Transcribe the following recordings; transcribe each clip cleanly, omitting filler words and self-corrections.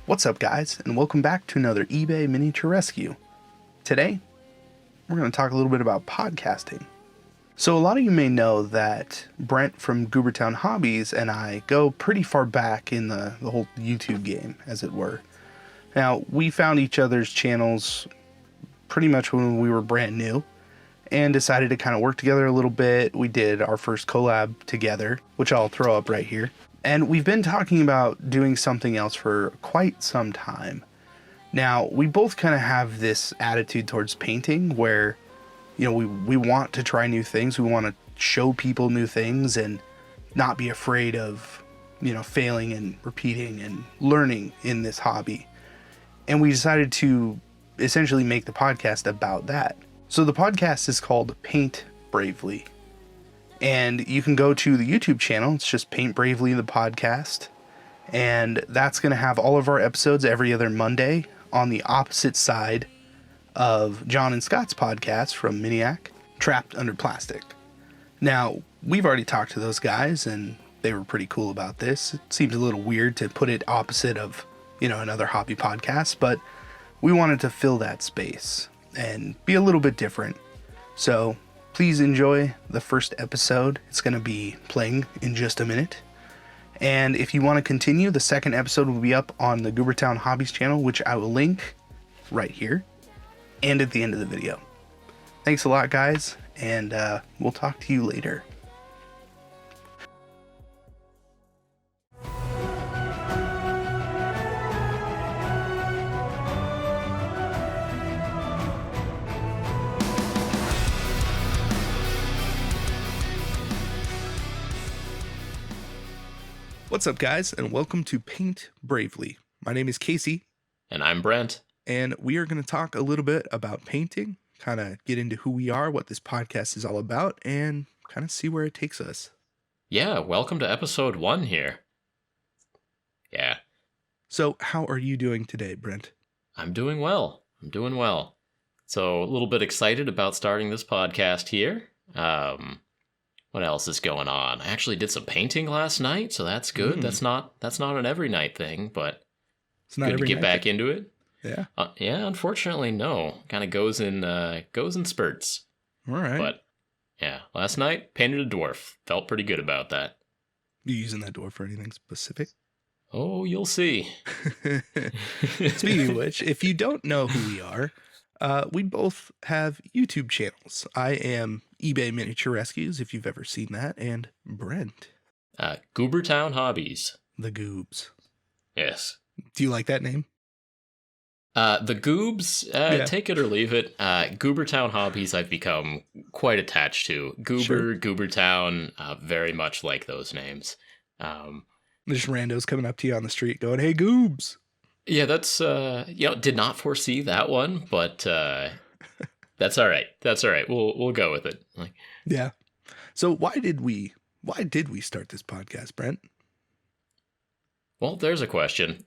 What's up, guys, and welcome back to another eBay Miniature Rescue. Today, we're going to talk a little bit about podcasting. So a lot of you may know that Brent from Goobertown Hobbies and I go pretty far back in the whole YouTube game, as it were. Now, we found each other's channels pretty much when we were brand new and decided to kind of work together a little bit. We did our first collab together, which I'll throw up right here. And we've been talking about doing something else for quite some time. Now, we both kind of have this attitude towards painting where, we want to try new things. We want to show people new things and not be afraid of, failing and repeating and learning in this hobby. And we decided to essentially make the podcast about that. So the podcast is called Paint Bravely. And you can go to the YouTube channel. It's just Paint Bravely, the podcast. And that's going to have all of our episodes every other Monday on the opposite side of John and Scott's podcast from Miniac, Trapped Under Plastic. Now, we've already talked to those guys, and they were pretty cool about this. It seems a little weird to put it opposite of, another hobby podcast, but we wanted to fill that space and be a little bit different. So please enjoy the first episode. It's going to be playing in just a minute. And if you want to continue, the second episode will be up on the Goobertown Hobbies channel, which I will link right here and at the end of the video. Thanks a lot, guys, and we'll talk to you later. What's up, guys, and welcome to Paint Bravely. My name is Casey. And I'm Brent. And we are going to talk a little bit about painting, kind of get into who we are, what this podcast is all about, and kind of see where it takes us. Yeah, welcome to episode 1 here. Yeah. So, how are you doing today, Brent? I'm doing well. So, a little bit excited about starting this podcast here. What else is going on? I actually did some painting last night, so that's good. That's not an every night thing, but it's not good to get back into it. Yeah. Yeah. Unfortunately, no. Kind of goes in spurts. All right. But yeah, last night painted a dwarf. Felt pretty good about that. You using that dwarf for anything specific? Oh, you'll see. Speaking of which, if you don't know who we are, we both have YouTube channels. I am eBay Miniature Rescues, if you've ever seen that, and Brent. Goobertown Hobbies. The Goobs. Yes. Do you like that name? The Goobs, take it or leave it. Goobertown Hobbies I've become quite attached to. Goobertown, very much like those names. There's randos coming up to you on the street going, "Hey, Goobs." Yeah, that's, did not foresee that one, but that's all right. We'll go with it. Yeah. So why did we start this podcast, Brent? Well, there's a question.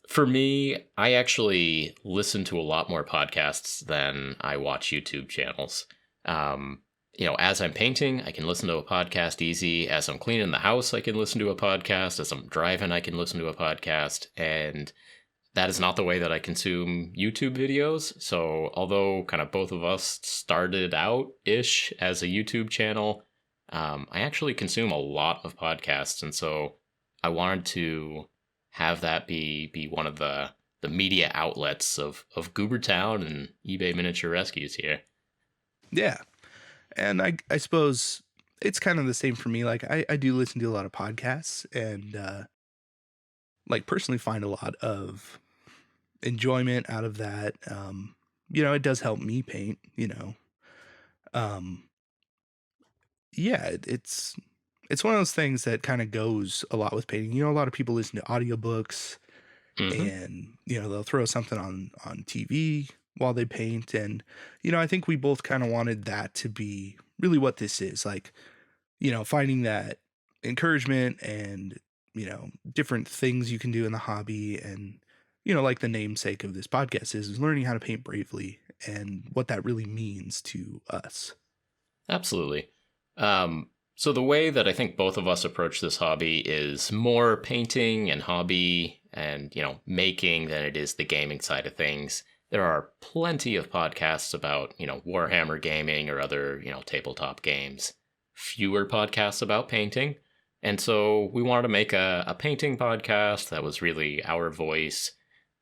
For me, I actually listen to a lot more podcasts than I watch YouTube channels. As I'm painting, I can listen to a podcast easy. As I'm cleaning the house, I can listen to a podcast. As I'm driving, I can listen to a podcast. And that is not the way that I consume YouTube videos. So although kind of both of us started out-ish as a YouTube channel, I actually consume a lot of podcasts. And so I wanted to have that be one of the media outlets of Goobertown and eBay Miniature Rescues here. Yeah. And I suppose it's kind of the same for me. Like, I do listen to a lot of podcasts and, personally find a lot of enjoyment out of that. It does help me paint, it's one of those things that kind of goes a lot with painting. A lot of people listen to audiobooks and, they'll throw something on TV while they paint. And, I think we both kind of wanted that to be really what this is. Like, finding that encouragement and, different things you can do in the hobby. And, like the namesake of this podcast is learning how to paint bravely and what that really means to us. Absolutely. So the way that I think both of us approach this hobby is more painting and hobby and, making than it is the gaming side of things. There are plenty of podcasts about, Warhammer gaming or other, tabletop games. Fewer podcasts about painting. And so we wanted to make a painting podcast that was really our voice,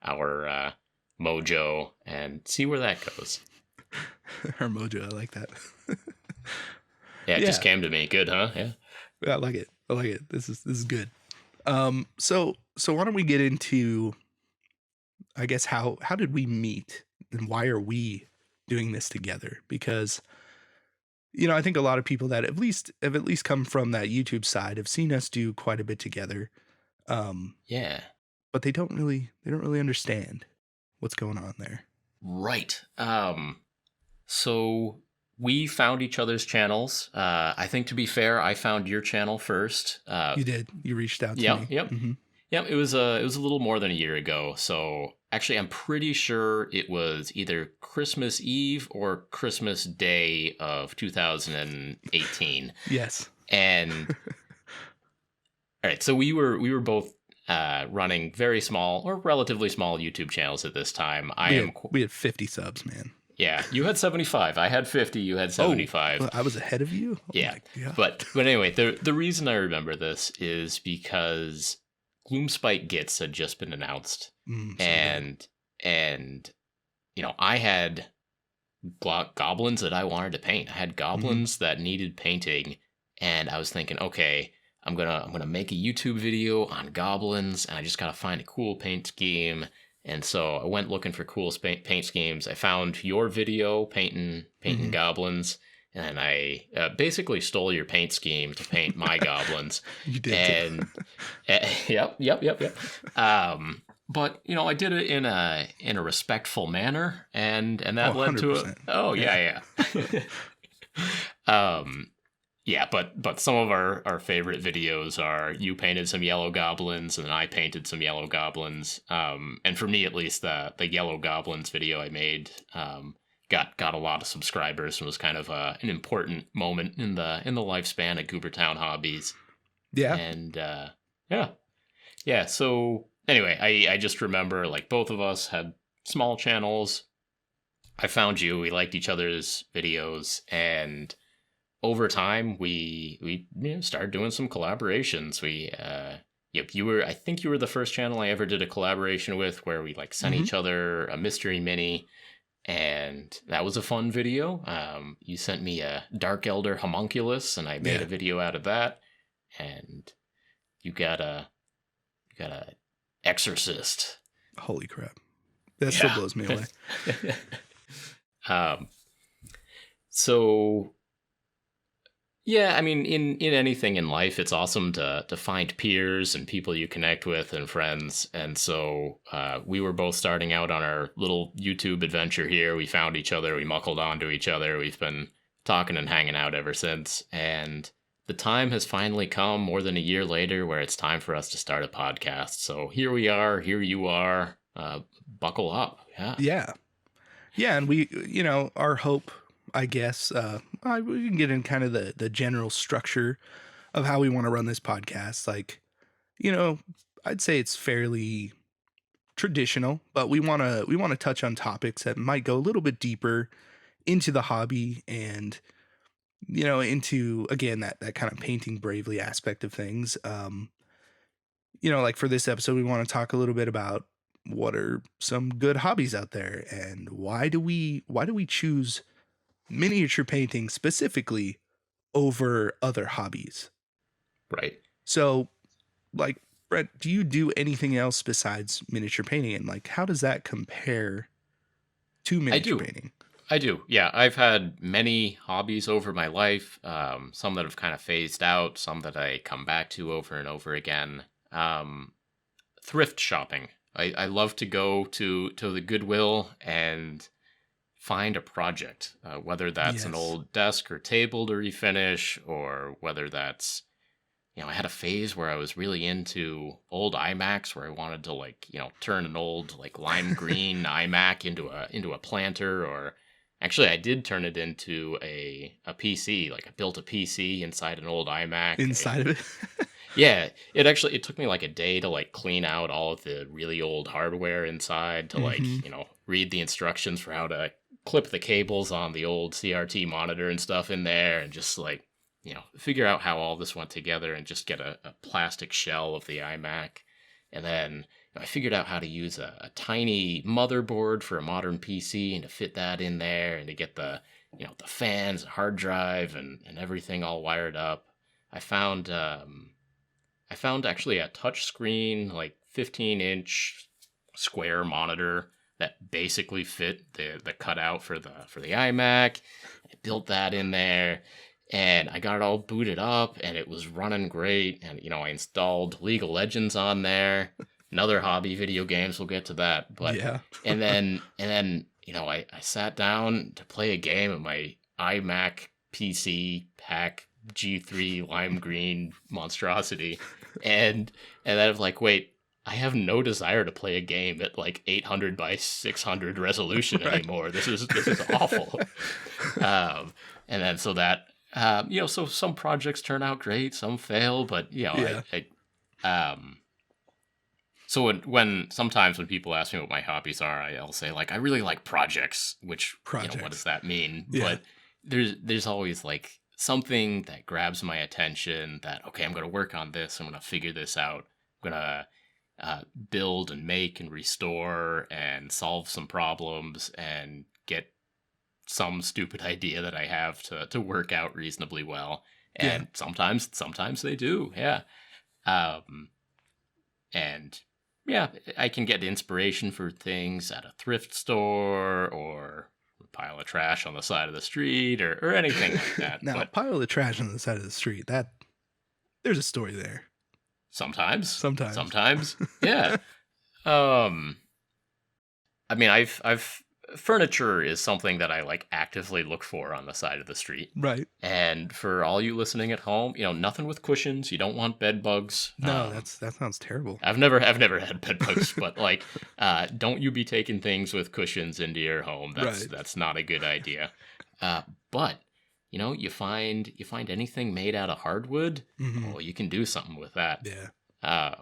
our mojo, and see where that goes. Our mojo, I like that. Yeah, it just came to me. Good, huh? Yeah. I like it. This is good. So why don't we get into, I guess, how did we meet and why are we doing this together? Because, I think a lot of people that have at least come from that YouTube side have seen us do quite a bit together. Yeah. But they don't really understand what's going on there. Right. So we found each other's channels. I think, to be fair, I found your channel first. You did. You reached out to me. Yep. Mm-hmm. Yep. It was a little more than a year ago. So actually, I'm pretty sure it was either Christmas Eve or Christmas Day of 2018. Yes. And all right, so we were both running very small or relatively small YouTube channels at this time. We had 50 subs, man. Yeah, you had 75. I had 50. You had 75. Well, I was ahead of you. Yeah, but anyway, the reason I remember this is because Gloomspite Gits had just been announced, and I had goblins that I wanted to paint. I had goblins that needed painting, and I was thinking, okay, I'm gonna make a YouTube video on goblins, and I just gotta find a cool paint scheme. And so I went looking for cool paint schemes. I found your video painting goblins, and I basically stole your paint scheme to paint my goblins. You did. And yep. But I did it in a respectful manner, and that led 100%. to yeah. Yeah, but some of our favorite videos are you painted some yellow goblins and then I painted some yellow goblins. And for me, at least, the yellow goblins video I made got a lot of subscribers and was kind of an important moment in the lifespan of Goobertown Hobbies. Yeah. And yeah. So anyway, I just remember, like, both of us had small channels. I found you. We liked each other's videos, and over time, we started doing some collaborations. I think you were the first channel I ever did a collaboration with, where we sent each other a mystery mini, and that was a fun video. You sent me a Dark Elder homunculus, and I made a video out of that. And you got a exorcist. Holy crap! That still blows me away. So. Yeah, I mean, in anything in life, it's awesome to find peers and people you connect with and friends. And so we were both starting out on our little YouTube adventure here. We found each other. We muckled onto each other. We've been talking and hanging out ever since. And the time has finally come, more than a year later, where it's time for us to start a podcast. So here we are. Here you are. Buckle up. Yeah. Yeah, and we, our hope, I guess, we can get in kind of the general structure of how we want to run this podcast. I'd say it's fairly traditional, but we want to touch on topics that might go a little bit deeper into the hobby and, into, again, that kind of painting bravely aspect of things. Like for this episode, we want to talk a little bit about what are some good hobbies out there and why do we choose miniature painting specifically over other hobbies. Right. So, Brett, do you do anything else besides miniature painting? And how does that compare to miniature painting? I do. Yeah. I've had many hobbies over my life. Some that have kind of phased out, some that I come back to over and over again. Thrift shopping. I love to go to the Goodwill and find a project, whether that's an old desk or table to refinish, or whether that's, I had a phase where I was really into old iMacs, where I wanted to turn an old lime green iMac into a planter, or actually I did turn it into a PC. I built a PC inside an old iMac. Inside of it? Yeah, it took me like a day to like clean out all of the really old hardware inside to like, Hmm. read the instructions for how to clip the cables on the old CRT monitor and stuff in there and just like, figure out how all this went together and just get a plastic shell of the iMac. And then I figured out how to use a tiny motherboard for a modern PC and to fit that in there and to get the fans, hard drive and everything all wired up. I found actually a touch screen, like 15-inch square monitor that basically fit the cutout for the iMac. I built that in there, and I got it all booted up, and it was running great. And I installed League of Legends on there. Another hobby, video games. We'll get to that, but Yeah. and then I sat down to play a game of my iMac PC pack G3 lime green monstrosity, and then I'm like, wait, I have no desire to play a game at like 800 by 600 resolution Right. anymore. This is awful. And then so that so some projects turn out great, some fail, but Yeah. so when sometimes when people ask me what my hobbies are, I'll say like I really like projects, which what does Projects. that mean? Yeah. But there's always like something that grabs my attention that okay, I'm gonna work on this, I'm gonna figure this out, I'm gonna build and make and restore and solve some problems and get some stupid idea that I have to work out reasonably well. Yeah. And sometimes they do, yeah. Um, and yeah, I can get inspiration for things at a thrift store or a pile of trash on the side of the street or anything like that. Now, a But pile of trash on the side of the street, there's a story there. sometimes, Sometimes. yeah. Um, I mean, I've furniture is something that I like actively look for on the side of the street. Right. And for all you listening at home, nothing with cushions. You don't want bed bugs. No, that sounds terrible. I've never had bed bugs, but like, don't you be taking things with cushions into your home. Right. That's not a good idea. But you find anything made out of hardwood, Hmm. well, you can do something with that. Yeah.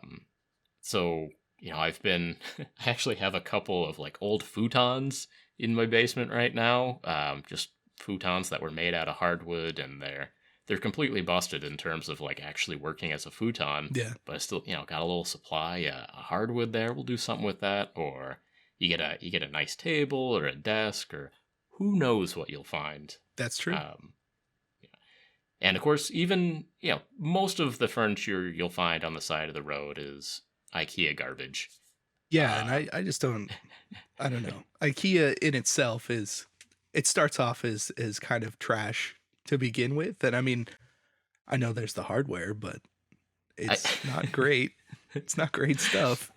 So I've been I actually have a couple of like old futons in my basement right now. Just futons that were made out of hardwood, and they're completely busted in terms of like actually working as a futon. Yeah. But I still got a little supply a hardwood there. We'll do something with that, or you get a nice table or a desk, or who knows what you'll find. That's true. And of course, even most of the furniture you'll find on the side of the road is IKEA garbage. Yeah, and I just don't know. IKEA in itself it starts off as kind of trash to begin with. And I mean, I know there's the hardware, but it's not great. It's not great stuff.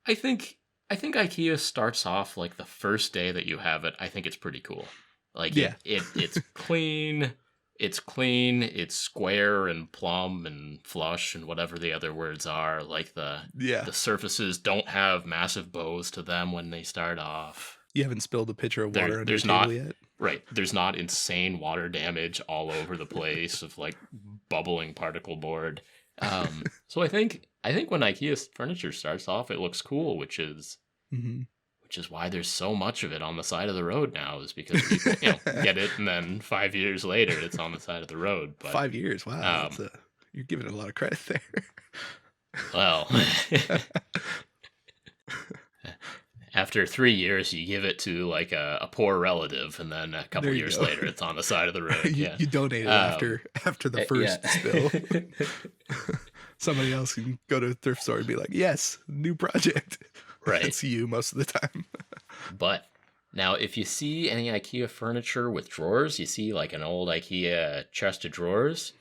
I think IKEA starts off like the first day that you have it. I think it's pretty cool. Like Yeah. it's clean. It's clean. It's square and plumb and flush and whatever the other words are. Like the surfaces don't have massive bows to them when they start off. You haven't spilled a pitcher of water on your There's table not yet? right. There's not insane water damage all over the place of like bubbling particle board. So I think when IKEA furniture starts off, it looks cool, which is why there's so much of it on the side of the road now, is because people get it, and then 5 years later it's on the side of the road. But 5 years, wow, you're giving it a lot of credit there. Well, after 3 years, you give it to like a poor relative, and then a couple years later, it's on the side of the road. You donate it after the first spill. Somebody else can go to a thrift store and be like, "Yes, new project." Right. That's you most of the time. But now, if you see any IKEA furniture with drawers, you see like an old IKEA chest of drawers,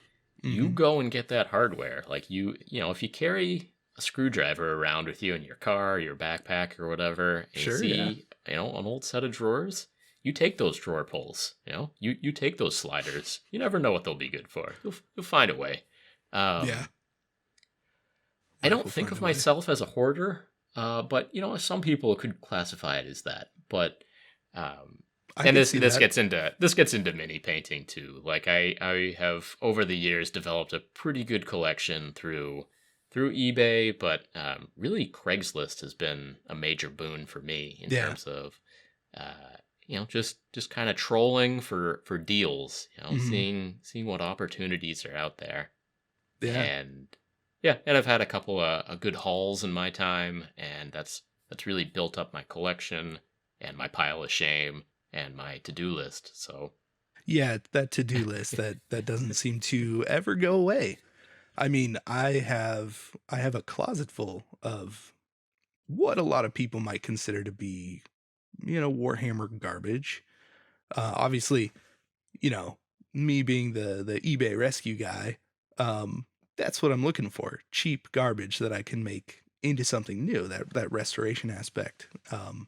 you go and get that hardware. Like if you carry a screwdriver around with you in your car, your backpack, or whatever, and you see an old set of drawers, you take those drawer pulls. You take those sliders. You never know what they'll be good for. You'll find a way. Yeah. I don't think of myself as a hoarder. But some people could classify it as that. But I And can this see this that. gets into mini painting too. Like I have over the years developed a pretty good collection through eBay, but really Craigslist has been a major boon for me in Yeah. terms of just kind of trolling for deals, Hmm. seeing what opportunities are out there. Yeah. And yeah, and I've had a couple of good hauls in my time, and that's really built up my collection and my pile of shame and my to-do list. So Yeah, that to-do list that doesn't seem to ever go away. I mean, I have a closet full of what a lot of people might consider to be, Warhammer garbage. Obviously, you know, me being the eBay rescue guy, um, that's what I'm looking for. Cheap garbage that I can make into something new, that restoration aspect. And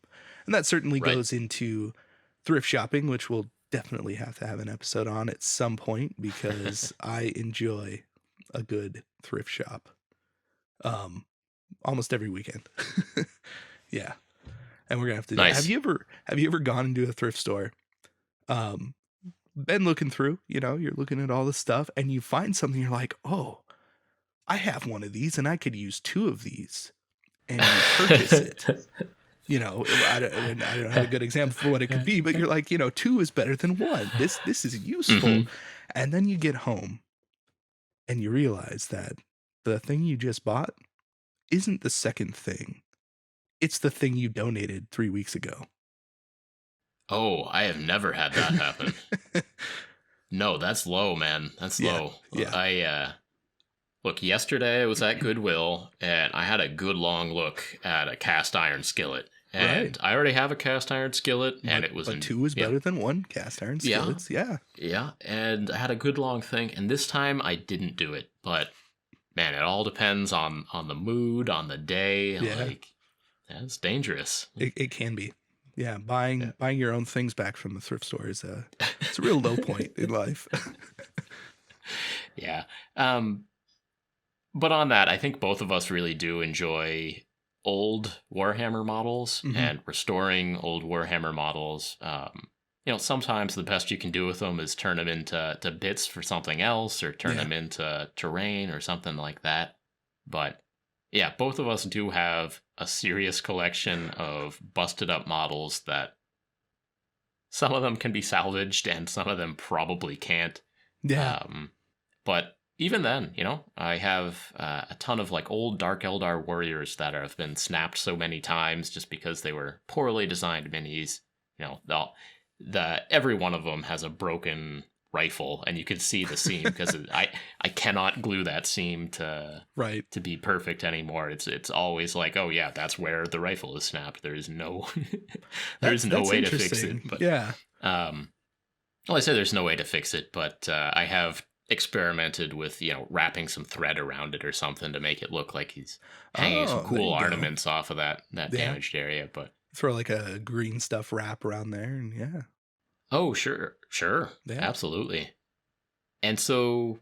that certainly right. goes into thrift shopping, which we'll definitely have to have an episode on at some point because I enjoy a good thrift shop. Um, almost every weekend. Yeah. And we're gonna have to do that. Have Nice. you ever gone into a thrift store? Um, been looking through, you're looking at all the stuff and you find something, you're like, oh, I have one of these and I could use two of these. And you purchase it. I don't have a good example for what it could be, but you're like, two is better than one. This is useful. Hmm. And then you get home and you realize that the thing you just bought isn't the second thing. It's the thing you donated 3 weeks ago. Oh, I have never had that happen. No, that's low, man. That's Yeah. low. Yeah. I look, yesterday I was at Goodwill and I had a good long look at a cast iron skillet. Right. And I already have a cast iron skillet and But it was but in two is better than one cast iron yeah, skillets. Yeah. yeah, and I had a good long thing and this time I didn't do it. But man, it all depends on the mood, on the day, Yeah. like that's dangerous. It can be. Yeah, Yeah. buying your own things back from the thrift store is it's a real low point in life. Yeah. Um But on that, I think both of us really do enjoy old Warhammer models Hmm. and restoring old Warhammer models. Sometimes the best you can do with them is turn them into bits for something else or turn Yeah. them into terrain or something like that. But yeah, both of us do have a serious collection of busted up models that some of them can be salvaged and some of them probably can't. Yeah. Um, but even then, I have a ton of like old Dark Eldar warriors that have been snapped so many times just because they were poorly designed minis. The every one of them has a broken rifle, and you can see the seam because I cannot glue that seam Right. to be perfect anymore. It's always like, oh yeah, that's where the rifle is snapped. There is no no That's way to fix it. interesting. But Yeah. well, I say there's no way to fix it, but I have experimented with wrapping some thread around it or something to make it look like he's hanging some Oh, there cool you go. ornaments off of that Yeah. damaged area. But Throw like a green stuff wrap around there and yeah. oh, sure, Yeah. absolutely. And so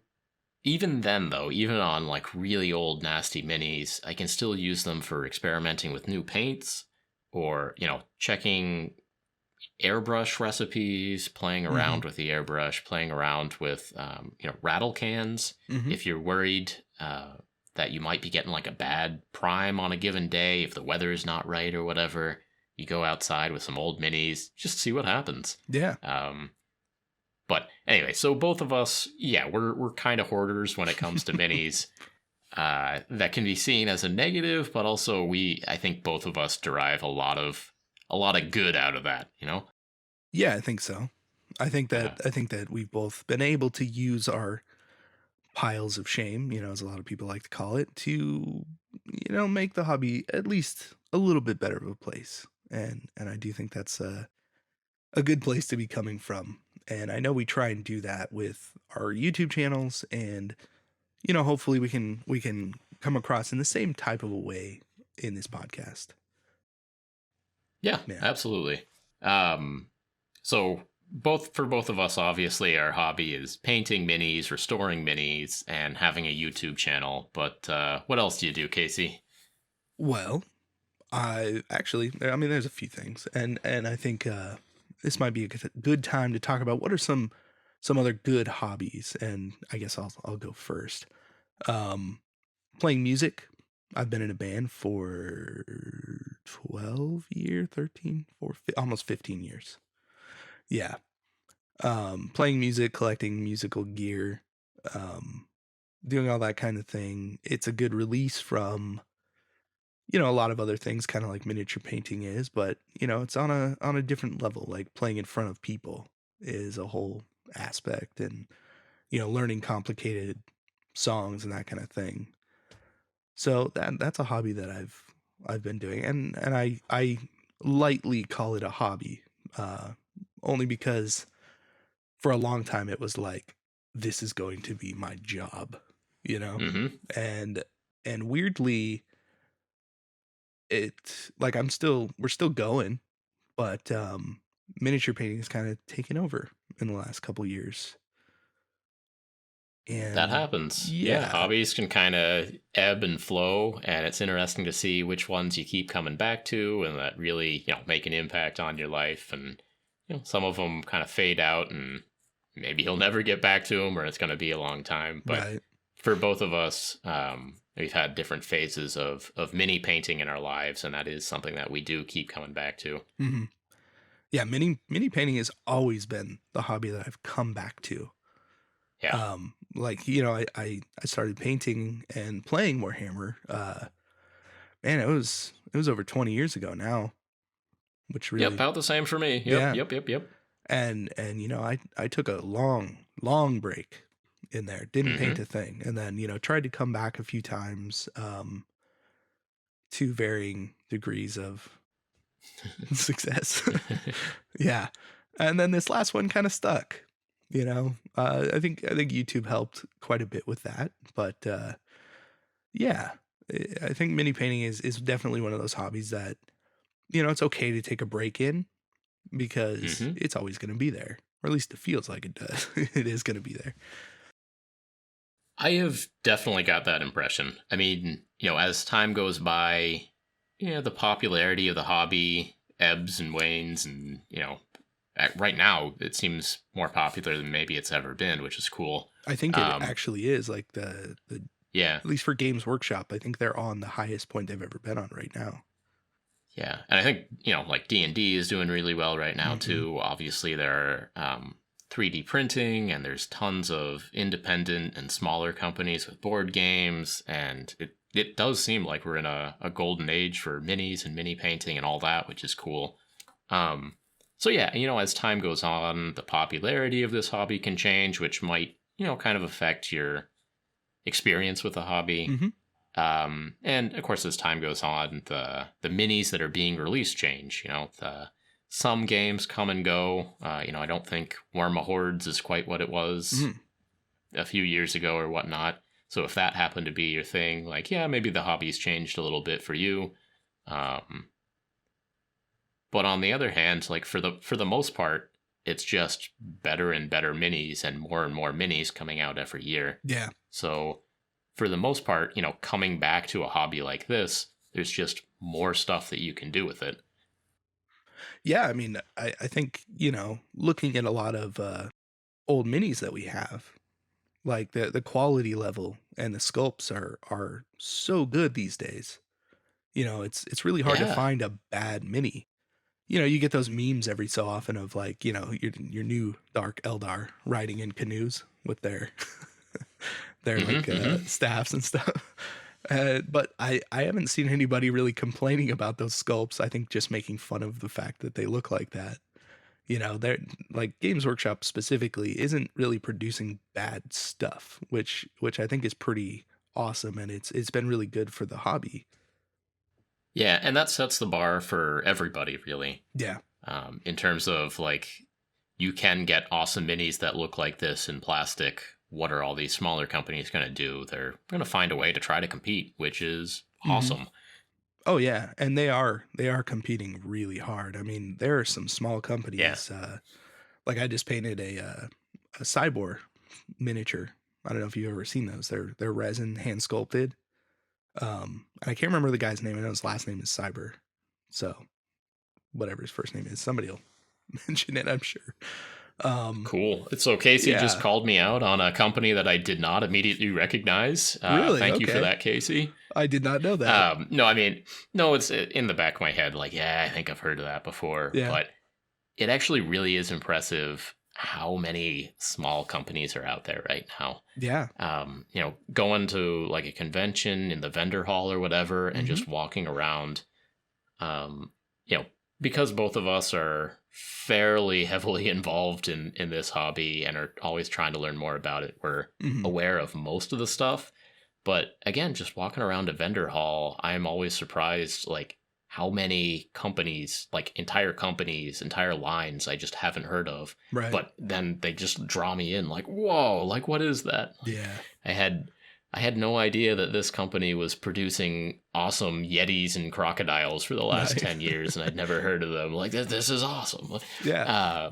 even then, though, even on like really old nasty minis, I can still use them for experimenting with new paints or checking airbrush recipes, playing Hmm. around with the airbrush, playing around with rattle cans. Hmm. If you're worried that you might be getting like a bad prime on a given day, if the weather is not right or whatever, you go outside with some old minis, just see what happens. Yeah. But anyway, so both of us, yeah, we're kind of hoarders when it comes to minis. That can be seen as a negative, but also I think both of us derive a lot of good out of that. Yeah, I think so. I think Yeah. that I think that we've both been able to use our piles of shame, as a lot of people like to call it, to make the hobby at least a little bit better of a place. And I do think that's a good place to be coming from. And I know we try and do that with our YouTube channels and hopefully we can come across in the same type of a way in this podcast. Yeah, Yeah. absolutely. So both of us, obviously, our hobby is painting minis, restoring minis, and having a YouTube channel. But what else do you do, Casey? Well, I mean there's a few things and I think this might be a good time to talk about what are some other good hobbies, and I guess I'll go first. Um, Playing music. I've been in a band for 12 years, 13, almost 15 years. Yeah. Playing music, collecting musical gear, um, doing all that kind of thing. It's a good release from, a lot of other things, kind of like miniature painting is, but it's on a different level. Like playing in front of people is a whole aspect, and learning complicated songs and that kind of thing. So that's a hobby that I've been doing, and I lightly call it a hobby, uh, only because for a long time it was like, this is going to be my job, Mm-hmm. and weirdly, it like we're still going, but miniature painting has kind of taken over in the last couple years. That And happens. Yeah, yeah, hobbies can kind of ebb and flow, and it's interesting to see which ones you keep coming back to and that really, make an impact on your life. And, some of them kind of fade out and maybe you'll never get back to them or it's going to be a long time. But right. for both of us, we've had different phases of mini painting in our lives, and that is something that we do keep coming back to. Hmm. Yeah, mini painting has always been the hobby that I've come back to. Yeah. Like, I started painting and playing Warhammer. Man, it was over 20 years ago now, which Yep, really, about the same for me. Yep, yeah. yep, yep, yep. And I took a long break in there, didn't paint Mm-hmm. a thing, and then tried to come back a few times, to varying degrees of success. Yeah. And then this last one kind of stuck, I think YouTube helped quite a bit with that, but yeah, I think mini painting is definitely one of those hobbies that it's okay to take a break in, because Mm-hmm. it's always going to be there, or at least it feels like it does. It is going to be there. I have definitely got that impression. I mean, as time goes by, the popularity of the hobby ebbs and wanes, and, right now it seems more popular than maybe it's ever been, which is cool. I think it Um, actually is, like, the yeah, at least for Games Workshop, I think they're on the highest point they've ever been on right now. yeah, and I think like D&D is doing really well right now Hmm. too. Obviously, there are 3D printing, and there's tons of independent and smaller companies with board games, and it does seem like we're in a golden age for minis and mini painting and all that, which is cool. Um, so yeah, as time goes on, the popularity of this hobby can change, which might kind of affect your experience with the hobby. Hmm. And of course, as time goes on, the minis that are being released change. Some games come and go. I don't think Warma Hordes is quite what it was Hmm. a few years ago or whatnot. So if that happened to be your thing, like, yeah, maybe the hobby's changed a little bit for you. Um, but on the other hand, like for the most part, it's just better and better minis and more minis coming out every year. Yeah. So for the most part, coming back to a hobby like this, there's just more stuff that you can do with it. Yeah. I mean, I think, looking at a lot of old minis that we have, like the quality level and the sculpts are so good these days. It's really hard to Yeah. find a bad mini. You get those memes every so often of, like, your new Dark Eldar riding in canoes with their their like Mm-hmm, mm-hmm. staffs and stuff. But I haven't seen anybody really complaining about those sculpts. I think just making fun of the fact that they look like that. They're like, Games Workshop specifically isn't really producing bad stuff, which I think is pretty awesome, and it's been really good for the hobby. Yeah, and that sets the bar for everybody, really. Yeah. In terms of like, you can get awesome minis that look like this in plastic. What are all these smaller companies going to do? They're going to find a way to try to compete, which is Hmm. awesome. Oh yeah, and they are competing really hard. I mean, there are some small Yeah. companies. Like, I just painted a cyborg miniature. I don't know if you've ever seen those. They're resin hand sculpted. And I can't remember the guy's name. I know his last name is Cyber. So whatever his first name is, somebody will mention it, I'm sure. Cool. So Casey yeah. just called me out on a company that I did not immediately recognize. Really? Thank you for Okay. that, Casey. I did not know that. No, I mean, no, it's in the back of my head. Like, yeah, I think I've heard of that before. Yeah. But it actually really is impressive how many small companies are out there right now. Yeah. Going to like a convention in the vendor hall or whatever, and just walking around, because both of us are fairly heavily involved in this hobby and are always trying to learn more about it. We're aware of most of the stuff. But again, just walking around a vendor hall, I'm always surprised, like, how many companies, like entire companies, entire lines I just haven't heard of. Right. But then they just draw me in like, whoa, like, what is that? Yeah. I had no idea that this company was producing awesome Yetis and crocodiles for the last 10 years, and I'd never heard of them. Like, this is awesome. Yeah.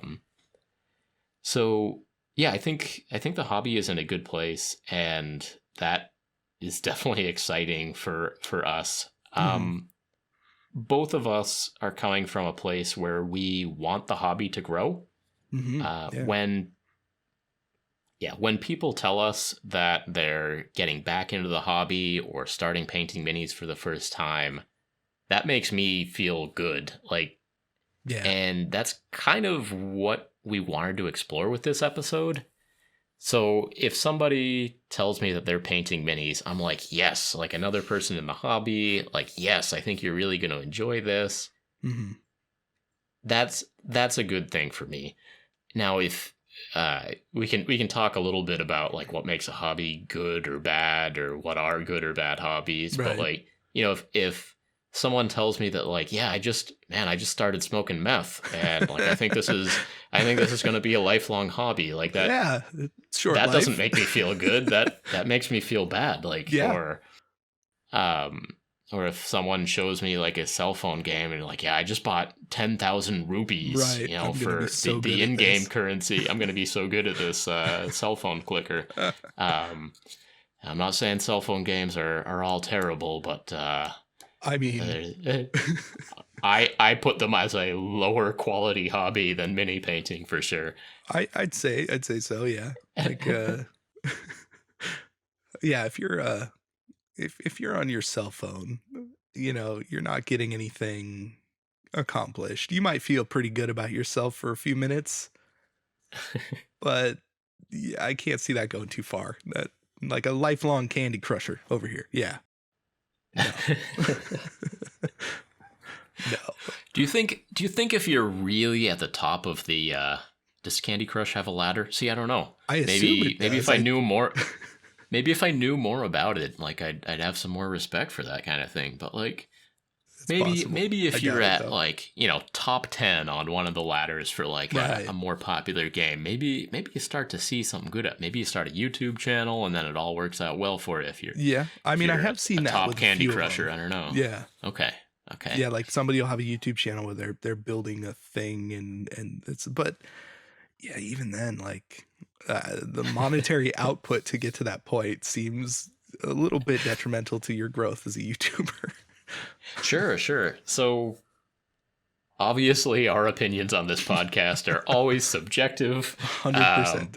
So yeah, I think the hobby is in a good place, and that is definitely exciting for us. Both of us are coming from a place where we want the hobby to grow. When people tell us that they're getting back into the hobby or starting painting minis for the first time, that makes me feel good. Like, and that's kind of what we wanted to explore with this episode. So if somebody tells me that they're painting minis, I'm like, yes, like another person in the hobby, like, yes, I think you're really going to enjoy this. That's a good thing for me. Now, if we can talk a little bit about like what makes a hobby good or bad, or what are good or bad hobbies. Right. But like, if someone tells me that like, yeah, I just started smoking meth, and like I think this is going to be a lifelong hobby, like that. Yeah, short that life. Doesn't make me feel good. That makes me feel bad. Like, or if someone shows me like a cell phone game and like, yeah, I just bought 10,000 rupees, right. For the in-game currency. I'm going to be so good at this cell phone clicker. I'm not saying cell phone games are all terrible, but I mean, I put them as a lower quality hobby than mini painting for sure. I'd say so. Yeah. Like, yeah, if you're if you're on your cell phone, you're not getting anything accomplished. You might feel pretty good about yourself for a few minutes, but yeah, I can't see that going too far. That like a lifelong Candy Crusher over here. Yeah. No. No. Do you think if you're really at the top of the does Candy Crush have a ladder? See, I don't know. I assume maybe if I knew more maybe if I knew more about it, like I'd have some more respect for that kind of thing. But like maybe if you're at like, top 10 on one of the ladders for like a more popular game, maybe you start to see something good at. Maybe you start a YouTube channel and then it all works out well for you if you're I mean, I have seen that top with Candy Crusher. I don't know. Yeah. Okay. Yeah, like somebody will have a YouTube channel where they're building a thing and it's, but yeah, even then, like the monetary output to get to that point seems a little bit detrimental to your growth as a YouTuber. Sure. So obviously our opinions on this podcast are always subjective. 100%.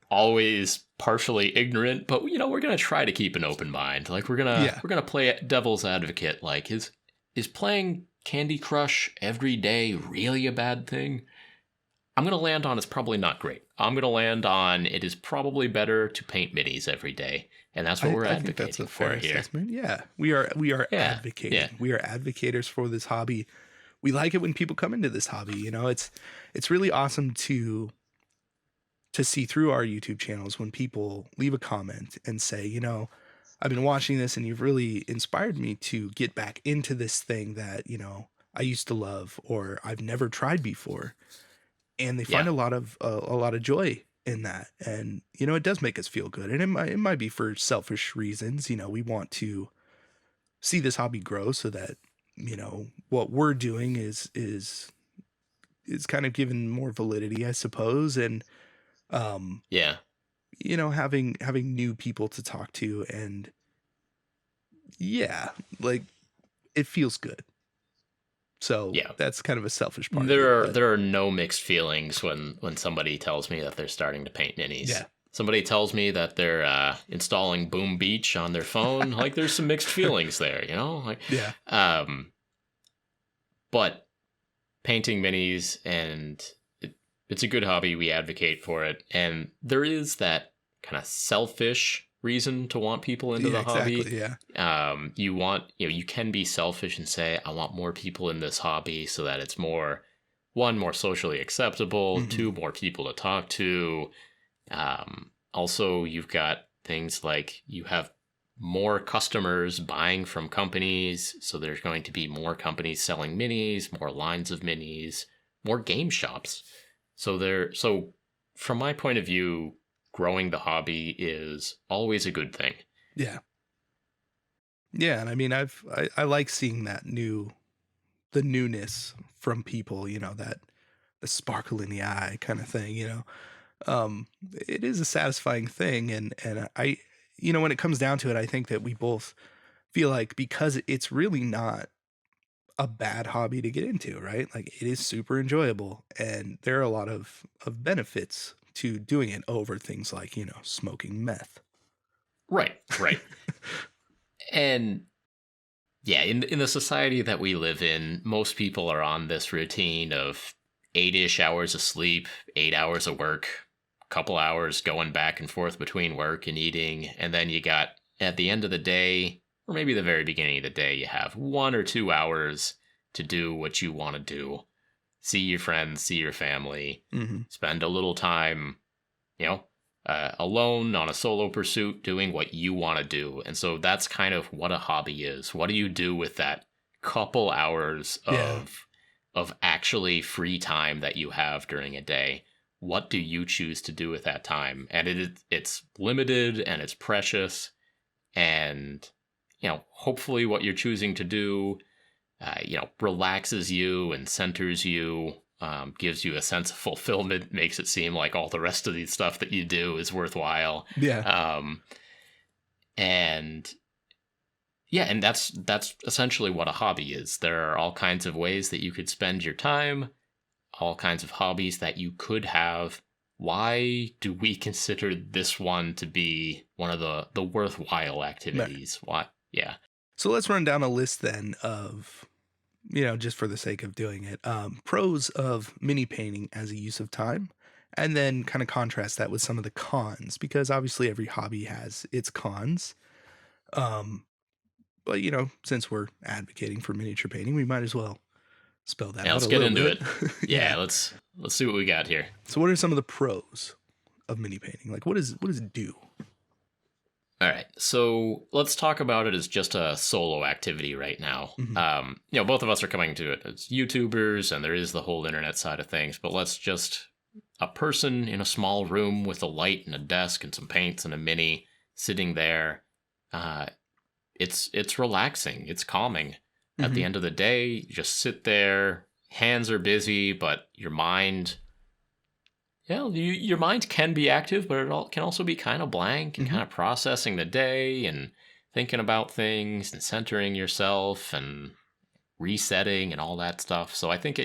Always partially ignorant, but we're going to try to keep an open mind. Like we're going to play devil's advocate. Like is playing Candy Crush every day really a bad thing? I'm going to land on it's probably not great. I'm going to land on it is probably better to paint minis every day. And that's what we're advocating think that's a fair for here. Assessment. Yeah, we are advocating. Yeah. We are advocators for this hobby. We like it when people come into this hobby. It's really awesome to see through our YouTube channels when people leave a comment and say, I've been watching this and you've really inspired me to get back into this thing that, I used to love or I've never tried before. And they find a lot of joy in that. And, it does make us feel good. And it might be for selfish reasons. We want to see this hobby grow so that, what we're doing is kind of given more validity, I suppose. And, having new people to talk to and like it feels good. So Yeah. that's kind of a selfish part of it. There are no mixed feelings when somebody tells me that they're starting to paint minis. Yeah. Somebody tells me that they're installing Boom Beach on their phone. Like, there's some mixed feelings there, you know? Like, Yeah. But painting minis, and it's a good hobby. We advocate for it. And there is that kind of selfish reason to want people into the hobby. Exactly, yeah. You can be selfish and say, I want more people in this hobby so that it's more socially acceptable, Mm-hmm. 2, more people to talk to. Also, you've got things like you have more customers buying from companies, so there's going to be more companies selling minis, more lines of minis, more game shops. So from my point of view, growing the hobby is always a good thing. Yeah. Yeah, and I mean, I like seeing the newness from people, that the sparkle in the eye kind of thing. It is a satisfying thing, and when it comes down to it, I think that we both feel like, because it's really not a bad hobby to get into, right? Like, it is super enjoyable, and there are a lot of benefits to doing it over things like, smoking meth. Right. And yeah, in the society that we live in, most people are on this routine of 8-ish hours of sleep, 8 hours of work, a couple hours going back and forth between work and eating, and then you got, at the end of the day, or maybe the very beginning of the day, you have 1 or 2 hours to do what you want to do. See your friends, see your family, Mm-hmm. spend a little time, alone on a solo pursuit, doing what you want to do. And so that's kind of what a hobby is. What do you do with that couple hours of actually free time that you have during a day? What do you choose to do with that time? And it's limited and it's precious. And, hopefully what you're choosing to do, relaxes you and centers you. Gives you a sense of fulfillment, makes it seem like all the rest of the stuff that you do is worthwhile. Yeah. And that's essentially what a hobby is. There are all kinds of ways that you could spend your time, all kinds of hobbies that you could have. Why do we consider this one to be one of the worthwhile activities? Why? Yeah. So let's run down a list then of, just for the sake of doing it, pros of mini painting as a use of time, and then kind of contrast that with some of the cons, because obviously every hobby has its cons. But since we're advocating for miniature painting, we might as well spell that out Let's a get little into bit. it. Yeah, let's see what we got here. So what are some of the pros of mini painting? Like, what does it do? All right, so let's talk about it as just a solo activity right now. Mm-hmm. Both of us are coming to it as YouTubers, and there is the whole internet side of things, but let's just a person in a small room with a light and a desk and some paints and a mini sitting there. It's relaxing. It's calming. Mm-hmm. At the end of the day, you just sit there. Hands are busy, but your mind. Your mind can be active, but it can also be kind of blank and kind of processing the day and thinking about things and centering yourself and resetting and all that stuff. So I think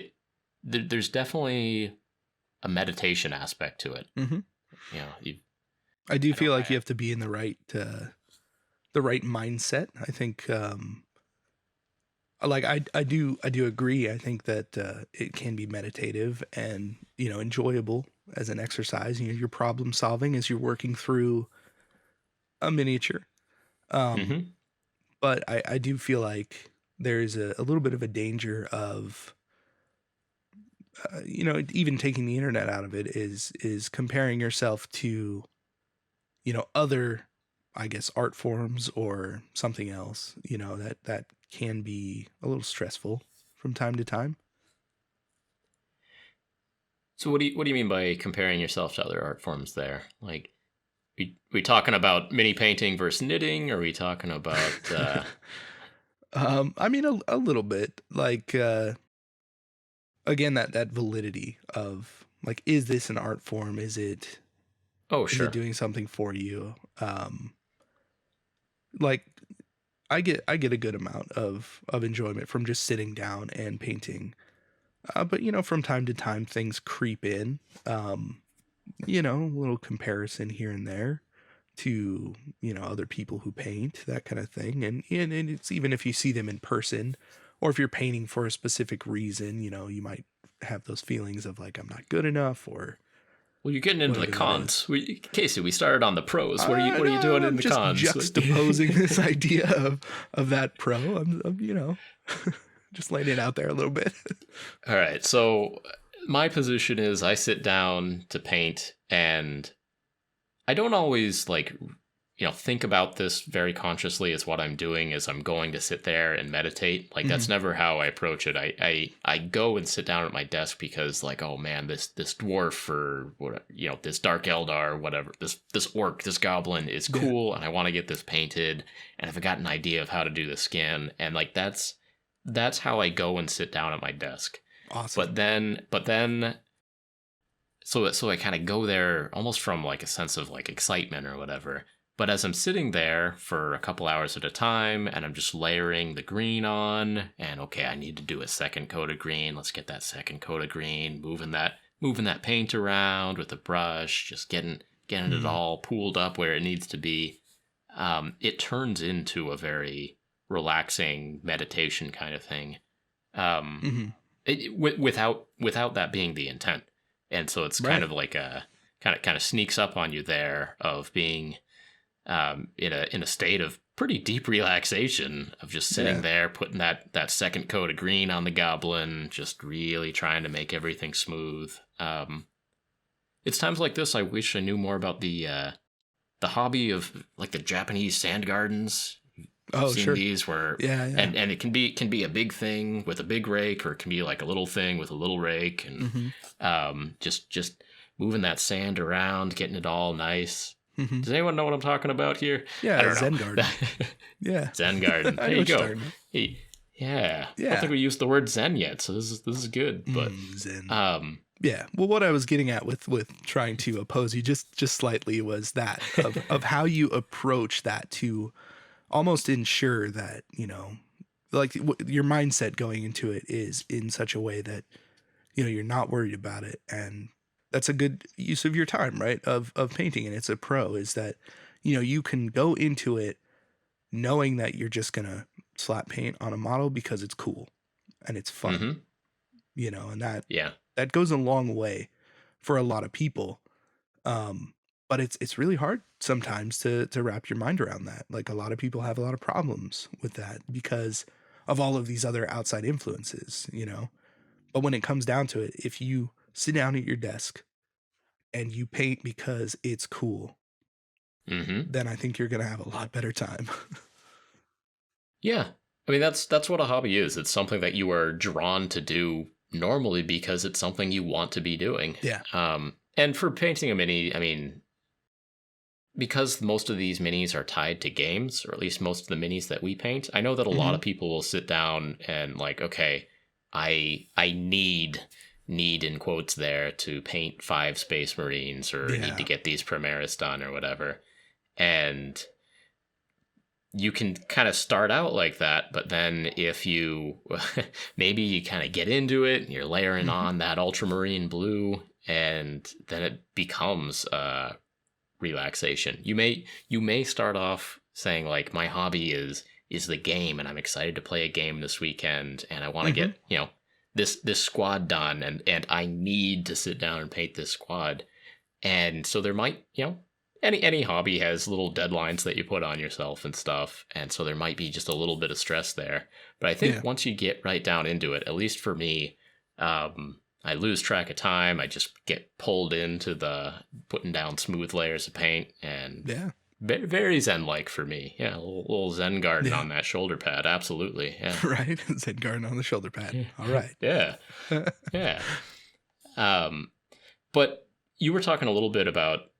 there's definitely a meditation aspect to it. Mm-hmm. I do feel like you have to be in the right mindset. I think, I do agree. I think that it can be meditative and enjoyable as an exercise. You're problem solving as you're working through a miniature. But I do feel like there is a little bit of a danger of even taking the internet out of it is comparing yourself to other, I guess, art forms or something else. That can be a little stressful from time to time. So what do you mean by comparing yourself to other art forms there? Like, we talking about mini painting versus knitting? Or are we talking about? I mean, a little bit. Like, again, that validity of, like, is this an art form? Is it? Oh, is sure. it doing something for you? Like, I get a good amount of enjoyment from just sitting down and painting. But from time to time things creep in. A little comparison here and there to other people who paint, that kind of thing. And it's even if you see them in person, or if you're painting for a specific reason, you might have those feelings of like I'm not good enough, or Well, you're getting into the whatever that is. cons. Casey, we started on the pros. What are you doing in I'm the just cons? juxtaposing this idea of that pro. I'm just laying it out there a little bit. All right. So my position is I sit down to paint, and I don't always think about this very consciously as what I'm doing is I'm going to sit there and meditate. Like that's Mhm. never how I approach it. I go and sit down at my desk because like, oh man, this dwarf or what, this dark eldar, whatever, this orc, this goblin is Yeah. cool, and I want to get this painted, and I've got an idea of how to do the skin, and like that's how I go and sit down at my desk. Awesome. But then so I kind of go there almost from like a sense of like excitement or whatever. But as I'm sitting there for a couple hours at a time and I'm just layering the green on, and okay, I need to do a second coat of green. Let's get that second coat of green, moving that paint around with a brush, just getting it Mhm. all pooled up where it needs to be. It turns into a very relaxing meditation kind of thing. Um, Mhm. without that being the intent. And so it's kind Right. of like a kind of sneaks up on you there of being in a state of pretty deep relaxation of just sitting Yeah. there, putting that second coat of green on the goblin, just really trying to make everything smooth. It's times like this I wish I knew more about the hobby of like the Japanese sand gardens. I've Oh, seen sure. these where Yeah, yeah. and it can be a big thing with a big rake, or it can be like a little thing with a little rake, and Mhm. just moving that sand around, getting it all nice. Mhm. Does anyone know what I'm talking about here? I Yeah, don't Zen know. garden. Yeah. Zen garden. I There know you what you're go. talking about. Hey, yeah. I don't Yeah. think we used the word Zen yet, so this is good. But Zen. um, Yeah. Well, what I was getting at with trying to oppose you just slightly was that of how you approach that to almost ensure that, like your mindset going into it is in such a way that, you're not worried about it. And that's a good use of your time, right? Of painting. And it's a pro is that, you can go into it knowing that you're just going to slap paint on a model because it's cool and it's fun, mhm, and that yeah. that goes a long way for a lot of people. Um, but it's really hard sometimes to wrap your mind around that. Like a lot of people have a lot of problems with that because of all of these other outside influences. But when it comes down to it, if you sit down at your desk and you paint because it's cool, hmm then I think you're gonna have a lot better time. Yeah. I mean, that's what a hobby is. It's something that you are drawn to do normally because it's something you want to be doing. Yeah. And for painting a mini, I mean, because most of these minis are tied to games, or at least most of the minis that we paint, I know that a lot Hmm. of people will sit down and like, okay, I need in quotes there to paint 5 Space Marines, or need Yeah. to get these Primaris done or whatever. And you can kind of start out like that, but then if you maybe you kind of get into it and you're layering Hmm. on that ultramarine blue, and then it becomes relaxation. You may start off saying like, my hobby is the game, and I'm excited to play a game this weekend, and I want to Hmm. get this squad done, and I need to sit down and paint this squad. And so there might, any hobby has little deadlines that you put on yourself and stuff, and so there might be just a little bit of stress there. But I Yeah. think once you get right down into it, at least for me, I lose track of time. I just get pulled into the putting down smooth layers of paint, and Yeah. very zen-like for me. Yeah, a little zen garden Yeah. on that shoulder pad. Absolutely. Yeah. Right. Zen garden on the shoulder pad. All right. Yeah. Yeah. Um, but you were talking a little bit about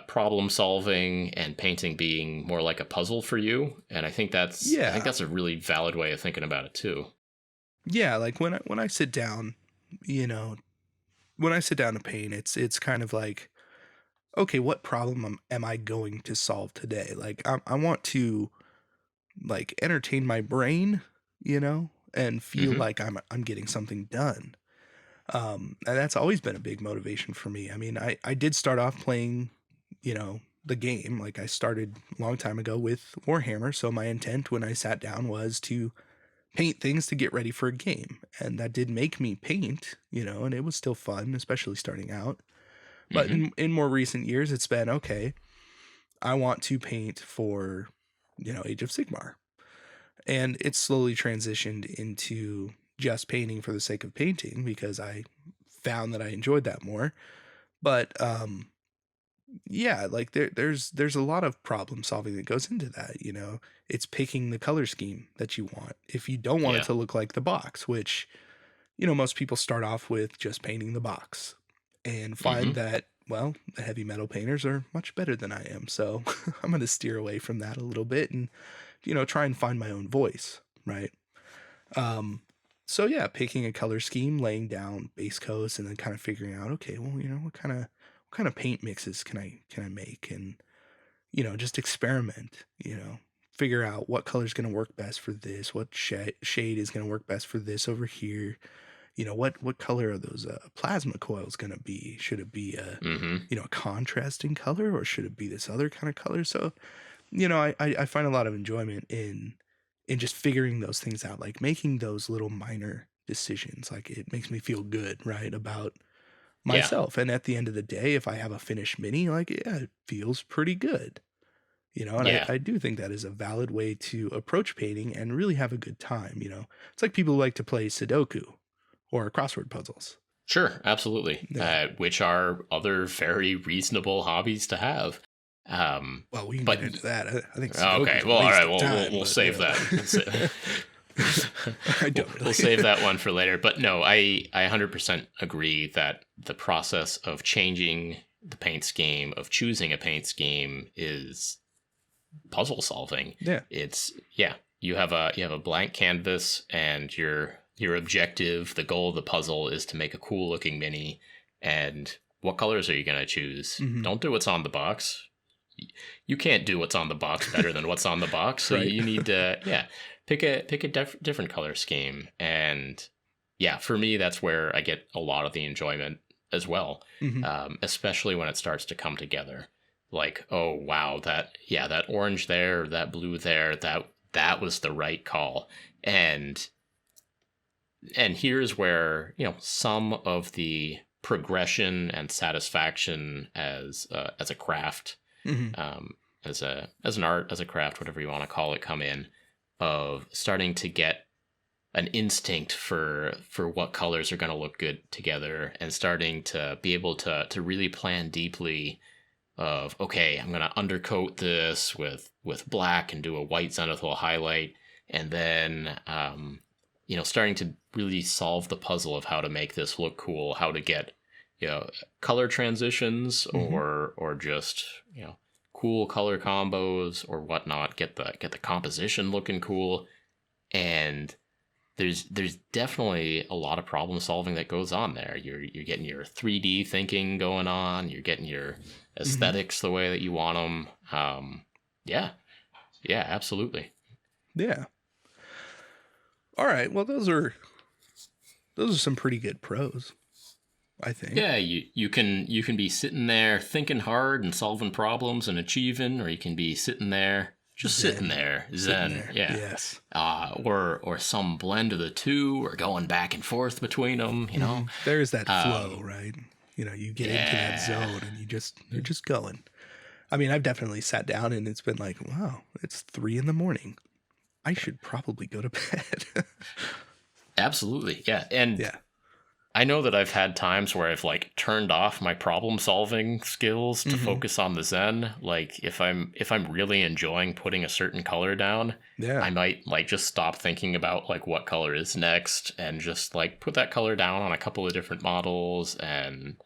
problem solving and painting being more like a puzzle for you, and I think Yeah. that's a really valid way of thinking about it too. Yeah. Like when I sit down, you know, when I sit down to paint, it's kind of like, okay, what problem am I going to solve today? Like I want to like entertain my brain, and feel Mm-hmm. like I'm getting something done. And that's always been a big motivation for me. I mean, I did start off playing, the game. Like I started a long time ago with Warhammer. So my intent when I sat down was to paint things to get ready for a game. And that did make me paint, and it was still fun, especially starting out. But Mm-hmm. in more recent years, it's been okay. I want to paint for, Age of Sigmar. And it's slowly transitioned into just painting for the sake of painting because I found that I enjoyed that more. But yeah, like there's a lot of problem solving that goes into that, It's picking the color scheme that you want. If you don't want it Yeah. to look like the box, which, most people start off with just painting the box and Mm-hmm. find that, well, the heavy metal painters are much better than I am. So I'm going to steer away from that a little bit and, try and find my own voice, right? Um, so yeah, picking a color scheme, laying down base coats, and then kind of figuring out, okay, well, what kind of paint mixes can I make, and just experiment, figure out what color is going to work best for this, what shade is going to work best for this over here. What color are those plasma coils going to be? Should it be Mm-hmm. a contrasting color, or should it be this other kind of color? So I find a lot of enjoyment in just figuring those things out, like making those little minor decisions. Like it makes me feel good, right, about Yeah. myself. And at the end of the day, if I have a finished mini, like, yeah, it feels pretty good. And I, Yeah. I do think that is a valid way to approach painting and really have a good time. It's like people who like to play Sudoku or crossword puzzles. Sure. Absolutely. Yeah. Which are other very reasonable hobbies to have. Well, we can But get into that. I think okay. Sudoku's a Well, all waste right. of We'll time, we'll but, save that. I don't really. We'll save that one for later. But no, I 100% agree that the process of changing the paint scheme, of choosing a paint scheme, is puzzle solving. Yeah. It's you have a blank canvas, and your objective, the goal of the puzzle, is to make a cool looking mini. And what colors are you going to choose? Mhm. Don't do what's on the box. You can't do what's on the box better than what's on the box. So Right. you need to pick a different color scheme. And yeah, for me, that's where I get a lot of the enjoyment as well. Especially when it starts to come together. Like, oh wow, that orange there, that blue there, that was the right call. And here's where, some of the progression and satisfaction as a craft, as an art, as a craft, whatever you want to call it, come in, of starting to get an instinct for what colors are going to look good together, and starting to be able to really plan deeply of, okay, I'm going to undercoat this with black and do a white zenithal highlight, and then starting to really solve the puzzle of how to make this look cool, how to get color transitions, or just cool color combos or whatnot, get the composition looking cool. And there's definitely a lot of problem solving that goes on there. You're getting your 3D thinking going on. You're getting your aesthetics the way that you want them. Yeah, absolutely. Yeah. All right. Well, those are some pretty good pros, I think. Yeah, you can be sitting there thinking hard and solving problems and achieving, or you can be sitting there just sitting there, zen. Yeah. Yes. Or some blend of the two, or going back and forth between them. There's that flow, right? You get into that zone and you're just going. I mean, I've definitely sat down and it's been like, wow, it's 3 a.m. I should probably go to bed. Absolutely. Yeah. And yeah. I know that I've had times where I've turned off my problem solving skills to focus on the zen. Like if I'm really enjoying putting a certain color down, I might just stop thinking about what color is next, and just put that color down on a couple of different models. And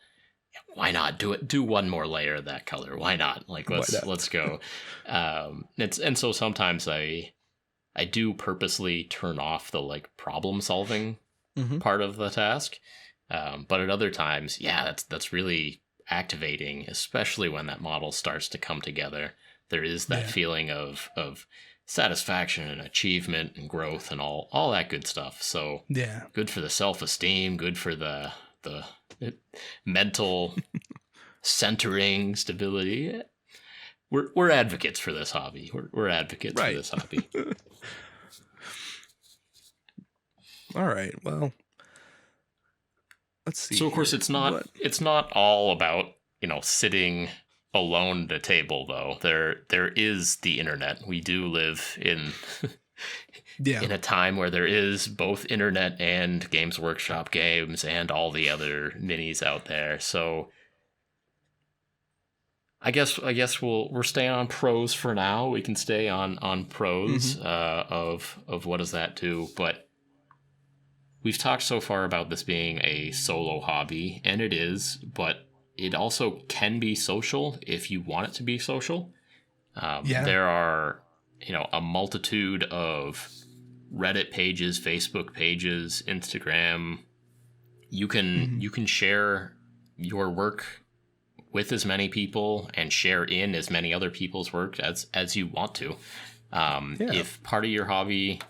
why not do one more layer of that color? Why not? Let's go. And so sometimes I do purposely turn off the problem solving part of the task. But at other times, that's really activating, especially when that model starts to come together. There is that feeling of satisfaction and achievement and growth and all that good stuff. So Yeah. good for the self-esteem, good for the mental centering, stability. We're advocates for this hobby. We're advocates for this hobby. All right. Well, let's see. So of course it's not all about, sitting alone at a table though. There is the internet. We do live in in a time where there is both internet and Games Workshop games and all the other minis out there. So I guess we're staying on pros for now. We can stay on pros of what does that do, but we've talked so far about this being a solo hobby, and it is, but it also can be social if you want it to be social. There are, a multitude of Reddit pages, Facebook pages, Instagram. You can share your work with as many people and share in as many other people's work as you want to. If part of your hobby,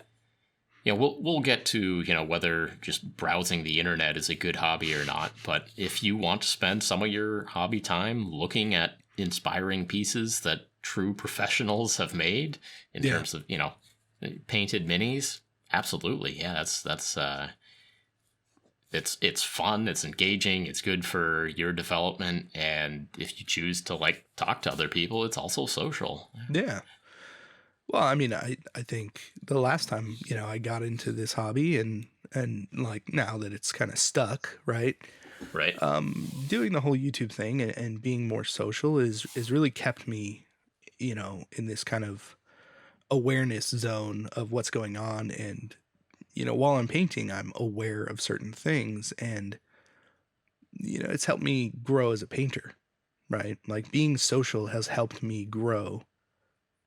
we'll get to, whether just browsing the internet is a good hobby or not. But if you want to spend some of your hobby time looking at inspiring pieces that true professionals have made in terms of, painted minis, absolutely. Yeah, that's it's fun, it's engaging, it's good for your development, and if you choose to talk to other people, it's also social. Yeah. Well, I mean, I think the last time, I got into this hobby and now that it's kind of stuck, right? Right. Doing the whole YouTube thing and being more social is really kept me, in this kind of awareness zone of what's going on. And, while I'm painting, I'm aware of certain things, and, it's helped me grow as a painter, right? Like being social has helped me grow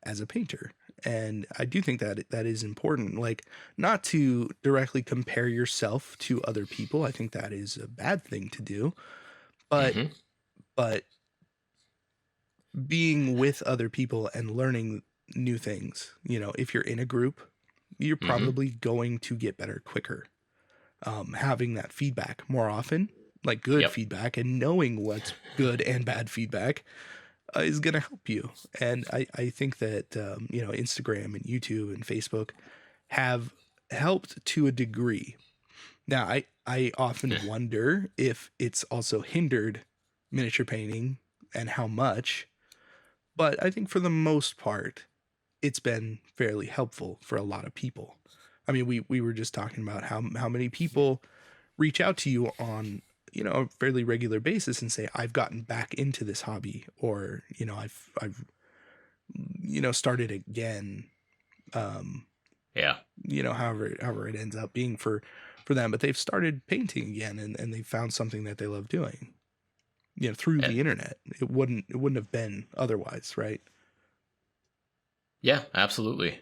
as a painter. And I do think that that is important, like not to directly compare yourself to other people. I think that is a bad thing to do, but being with other people and learning new things, if you're in a group, you're probably going to get better quicker. Having that feedback more often, like good feedback, and knowing what's good and bad feedback is going to help you. And I think that, Instagram and YouTube and Facebook have helped to a degree. Now, I often wonder if it's also hindered miniature painting and how much, but I think for the most part, it's been fairly helpful for a lot of people. I mean, we were just talking about how many people reach out to you on, a fairly regular basis and say, I've gotten back into this hobby, or, I've started again. However it ends up being for them, but they've started painting again and they found something that they love doing, through the internet. It wouldn't have been otherwise. Right. Yeah, absolutely.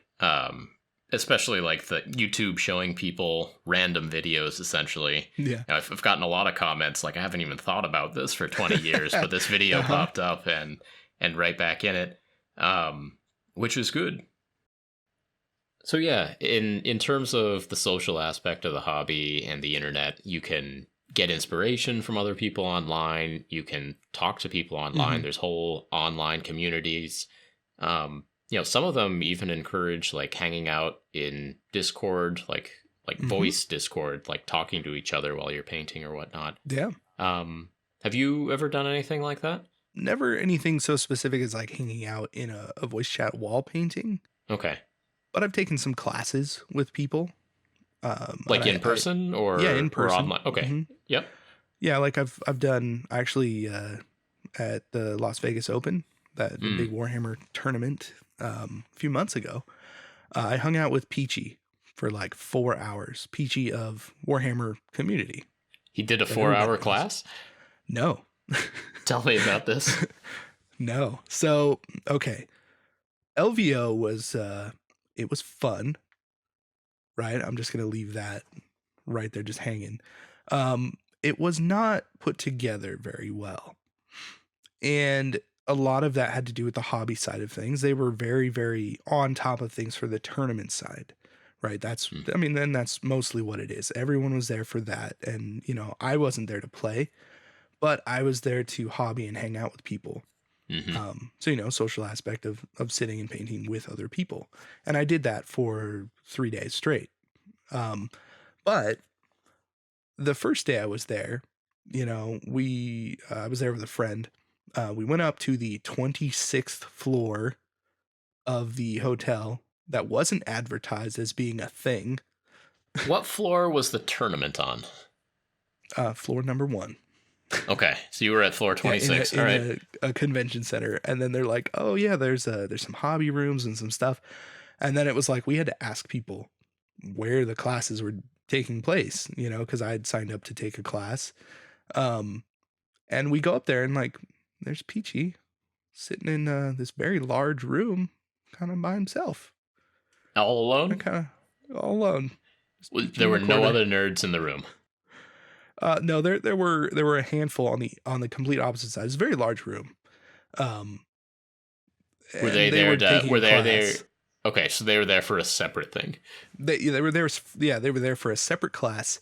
Especially like the YouTube showing people random videos, essentially. Yeah. I've gotten a lot of comments like, I haven't even thought about this for 20 years, but this video popped up and right back in it, which is good. So yeah, in terms of the social aspect of the hobby and the internet, you can get inspiration from other people online. You can talk to people online. There's whole online communities. Some of them even encourage like hanging out in Discord, like voice Discord, like talking to each other while you're painting or whatnot. Yeah. Have you ever done anything like that? Never anything so specific as like hanging out in a voice chat wall painting. Okay. But I've taken some classes with people. Like in person or in person. Or online? Okay. Yep. Yeah, like I've done actually at the Las Vegas Open, that big Warhammer tournament a few months ago. I hung out with Peachy for like 4 hours. Peachy of Warhammer Community. He did a 4-hour class? No. Tell me about this. No. So, okay. LVO was, it was fun, right? I'm just going to leave that right there just hanging. It was not put together very well. And a lot of that had to do with the hobby side of things. They were very, very on top of things for the tournament side, right? I mean, then that's mostly what it is. Everyone was there for that. And, I wasn't there to play, but I was there to hobby and hang out with people. So, social aspect of sitting and painting with other people. And I did that for 3 days straight. But the first day I was there, I was there with a friend. We went up to the 26th floor of the hotel that wasn't advertised as being a thing. What floor was the tournament on? Floor number 1. Okay, so you were at floor 26. In All right. a convention center, and then they're like, "Oh yeah, there's some hobby rooms and some stuff," and then it was like we had to ask people where the classes were taking place, because I had signed up to take a class, and we go up there and like there's Peachy sitting in this very large room, kind of by himself, All alone? kind of all alone. There were no other nerds in the room. No, there were a handful on the complete opposite side. It's a very large room. Were they there? Were they there? Okay, so they were there for a separate thing. They were there. Yeah, they were there for a separate class,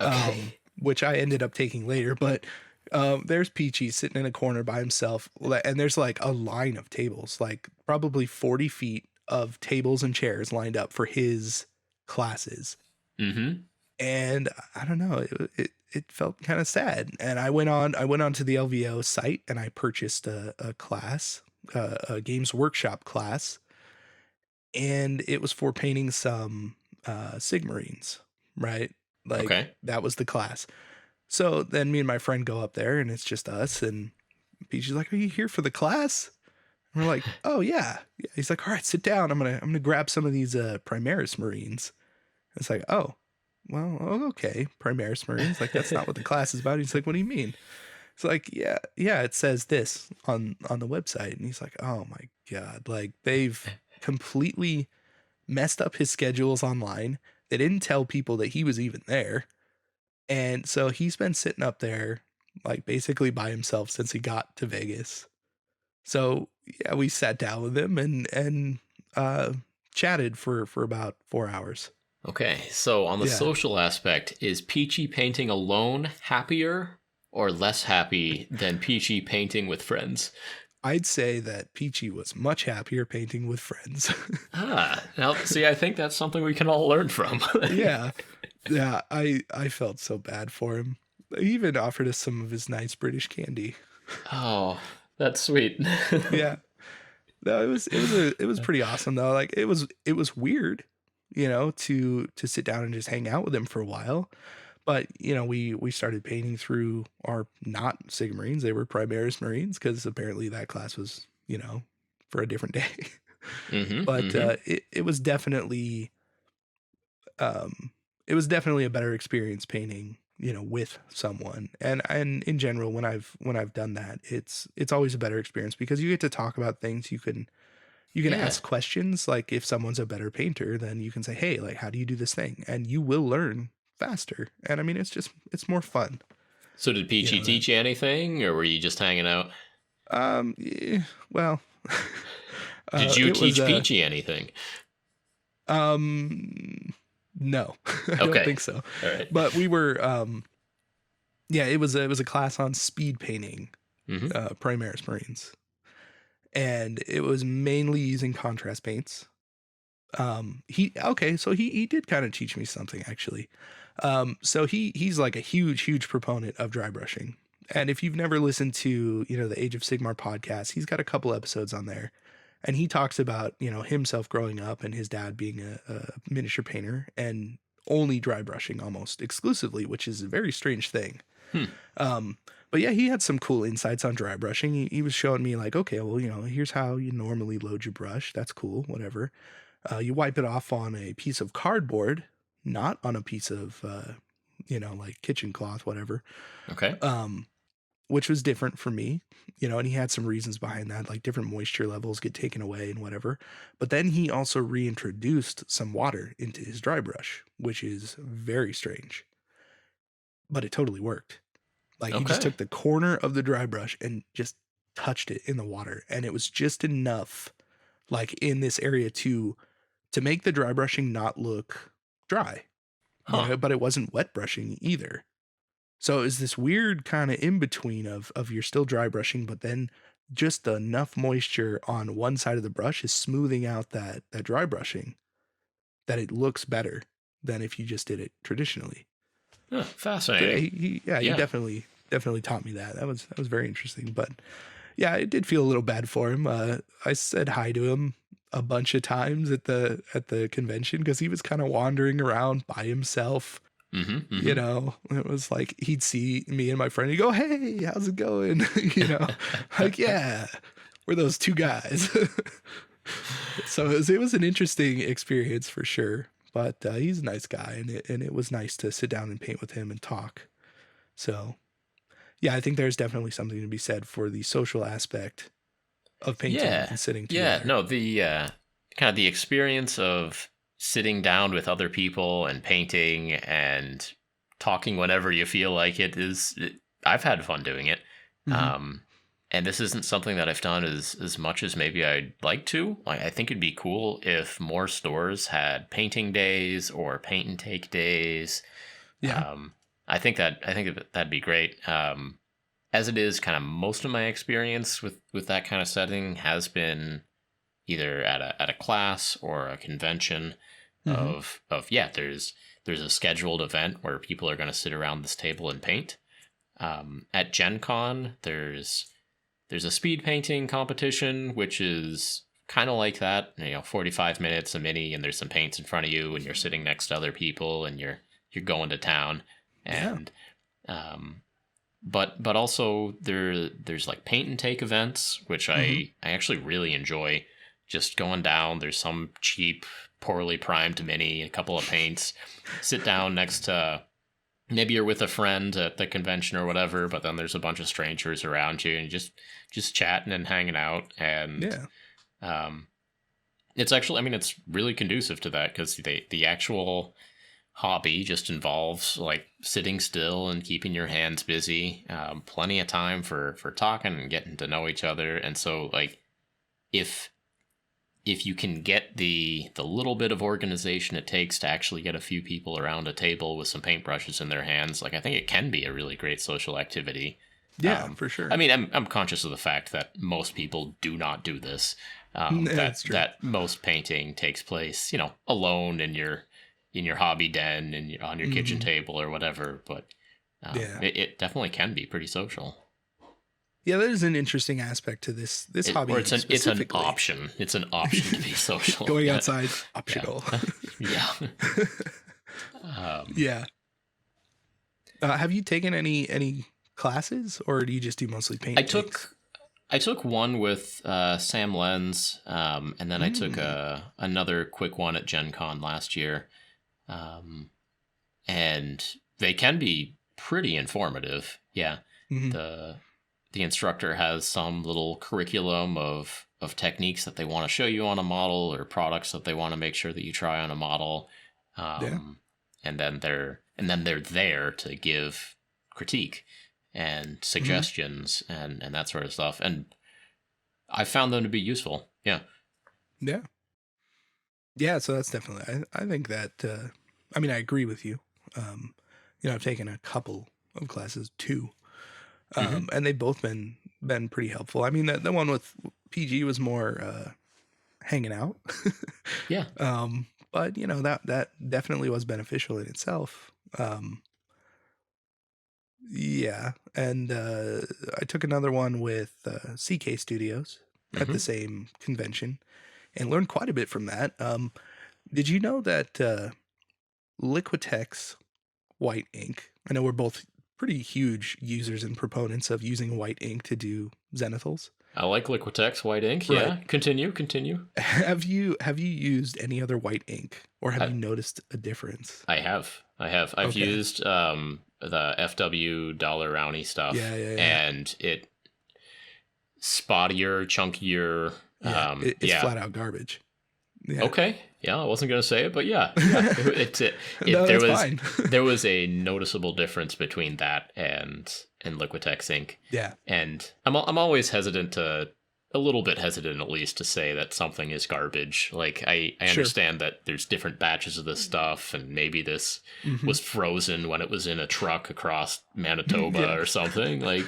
Okay. which I ended up taking later. But there's Peachy sitting in a corner by himself, and there's like a line of tables, like probably 40 feet of tables and chairs lined up for his classes. And I don't know, it felt kind of sad. And I went on to the LVO site and I purchased a class, a Games Workshop class, and it was for painting some Sigmarines, right? Like Okay. that was the class. So then me and my friend go up there and it's just us, and Peachy's like, "Are you here for the class?" And we're like, "Oh yeah." He's like, "All right, sit down. I'm gonna grab some of these Primaris Marines." It's like, "Oh, well, okay, Primaris Marines. Like that's not what the class is about." He's like, "What do you mean?" It's like, yeah, it says this on the website. And he's like, "Oh my God, like they've completely messed up his schedules online. They didn't tell people that he was even there." And so he's been sitting up there like basically by himself since he got to Vegas. So yeah, we sat down with him and chatted for about 4 hours. Okay, so on the Yeah. social aspect, is Peachy painting alone happier or less happy than Peachy painting with friends? I'd say that Peachy was much happier painting with friends. Now, see, I think that's something we can all learn from. Yeah. Yeah, I felt so bad for him. He even offered us some of his nice British candy. Oh, that's sweet. Yeah. No, it was pretty awesome though. Like it was weird, to sit down and just hang out with him for a while. But, we started painting through our not Sigmarines. They were Primaris Marines because apparently that class was, for a different day. But it was definitely a better experience painting, with someone. And in general, when I've done that, it's always a better experience because you get to talk about things. You can Yeah. ask questions. Like if someone's a better painter, then you can say, "Hey, like, how do you do this thing?" And you will learn faster. And I mean, it's more fun. So did Peachy teach you anything, or were you just hanging out? Yeah, well, Did you it teach was, Peachy anything? No, I Okay. don't think so. All right. But we were, yeah, it was a class on speed painting, Primaris Marines, and it was mainly using contrast paints. So he did kind of teach me something actually. So he's like a huge proponent of dry brushing. And if you've never listened to, the Age of Sigmar podcast, he's got a couple episodes on there. And he talks about, himself growing up and his dad being a miniature painter and only dry brushing almost exclusively, which is a very strange thing. But yeah, he had some cool insights on dry brushing. He was showing me like, okay, well, here's how you normally load your brush. That's cool, whatever. You wipe it off on a piece of cardboard, not on a piece of, like kitchen cloth, whatever. Okay. Which was different for me, and he had some reasons behind that, like different moisture levels get taken away and whatever. But then he also reintroduced some water into his dry brush, which is very strange, but it totally worked. Like he just Okay. took the corner of the dry brush and just touched it in the water, and it was just enough, like in this area to make the dry brushing not look dry, but it wasn't wet brushing either. So it was this weird kind of in between of you're still dry brushing, but then just enough moisture on one side of the brush is smoothing out that dry brushing that it looks better than if you just did it traditionally. Huh, So fascinating. he definitely taught me that. That was very interesting. But yeah, I did feel a little bad for him. I said hi to him a bunch of times at the convention because he was kind of wandering around by himself. You know, it was like he'd see me and my friend, he'd go, "Hey, how's it going?" You know, like, yeah, we're those two guys. So it was an interesting experience for sure. But he's a nice guy, and it was nice to sit down and paint with him and talk. So yeah, I think there's definitely something to be said for the social aspect of painting and sitting together. Yeah, no, the kind of the experience of sitting down with other people and painting and talking whenever you feel like I've had fun doing it. And this isn't something that I've done as much as maybe I'd like to. Like, I think it'd be cool if more stores had painting days or paint and take days. Yeah. I think that'd be great. As it is, kind of most of my experience with that kind of setting has been either at a class or a convention of there's a scheduled event where people are going to sit around this table and paint. At Gen Con, there's a speed painting competition, which is kind of like that. 45 minutes, a mini, and there's some paints in front of you, and you're sitting next to other people, and you're going to town. And but also there's like paint and take events, which I actually really enjoy. Just going down, there's some cheap, poorly primed mini, a couple of paints, sit down next to, maybe you're with a friend at the convention or whatever, but then there's a bunch of strangers around you and just chatting and hanging out. And it's actually, it's really conducive to that because the actual hobby just involves like sitting still and keeping your hands busy, plenty of time for talking and getting to know each other. And so like if you can get the little bit of organization it takes to actually get a few people around a table with some paintbrushes in their hands, like I think it can be a really great social activity. Yeah, for sure. I'm conscious of the fact that most people do not do this. That most painting takes place, alone in your hobby den and on your kitchen table or whatever. But it definitely can be pretty social. Yeah, there's an interesting aspect to this hobby. Or it's an option. It's an option to be social. Going outside, optional. Yeah. Have you taken any classes, or do you just do mostly paint? I took one with Sam Lenz, and then I took another quick one at Gen Con last year. And they can be pretty informative. Yeah. The instructor has some little curriculum of techniques that they want to show you on a model or products that they want to make sure that you try on a model. And then they're there to give critique and suggestions and that sort of stuff. And I found them to be useful. Yeah. Yeah. Yeah. So that's definitely, I think that, I agree with you. I've taken a couple of classes too. And they've both been pretty helpful. The one with PG was more hanging out. Yeah. But that definitely was beneficial in itself. Yeah. And I took another one with CK Studios at the same convention and learned quite a bit from that. Did you know that Liquitex White Ink, I know we're both pretty huge users and proponents of using white ink to do zenithals. I like Liquitex White Ink. Right. Yeah. Continue. Have you used any other white ink, or have you noticed a difference? I have. I've used the FW Dollar Rounty stuff. Yeah. And it spottier, chunkier. It's flat out garbage. Yeah. Okay. Yeah, I wasn't going to say it, but yeah. No, there that's was fine. there was a noticeable difference between that and Liquitex ink. Yeah. And I'm always hesitant a little bit hesitant at least to say that something is garbage. Like I Sure. understand that there's different batches of this stuff, and maybe this Mm-hmm. was frozen when it was in a truck across Manitoba Yeah. or something. Like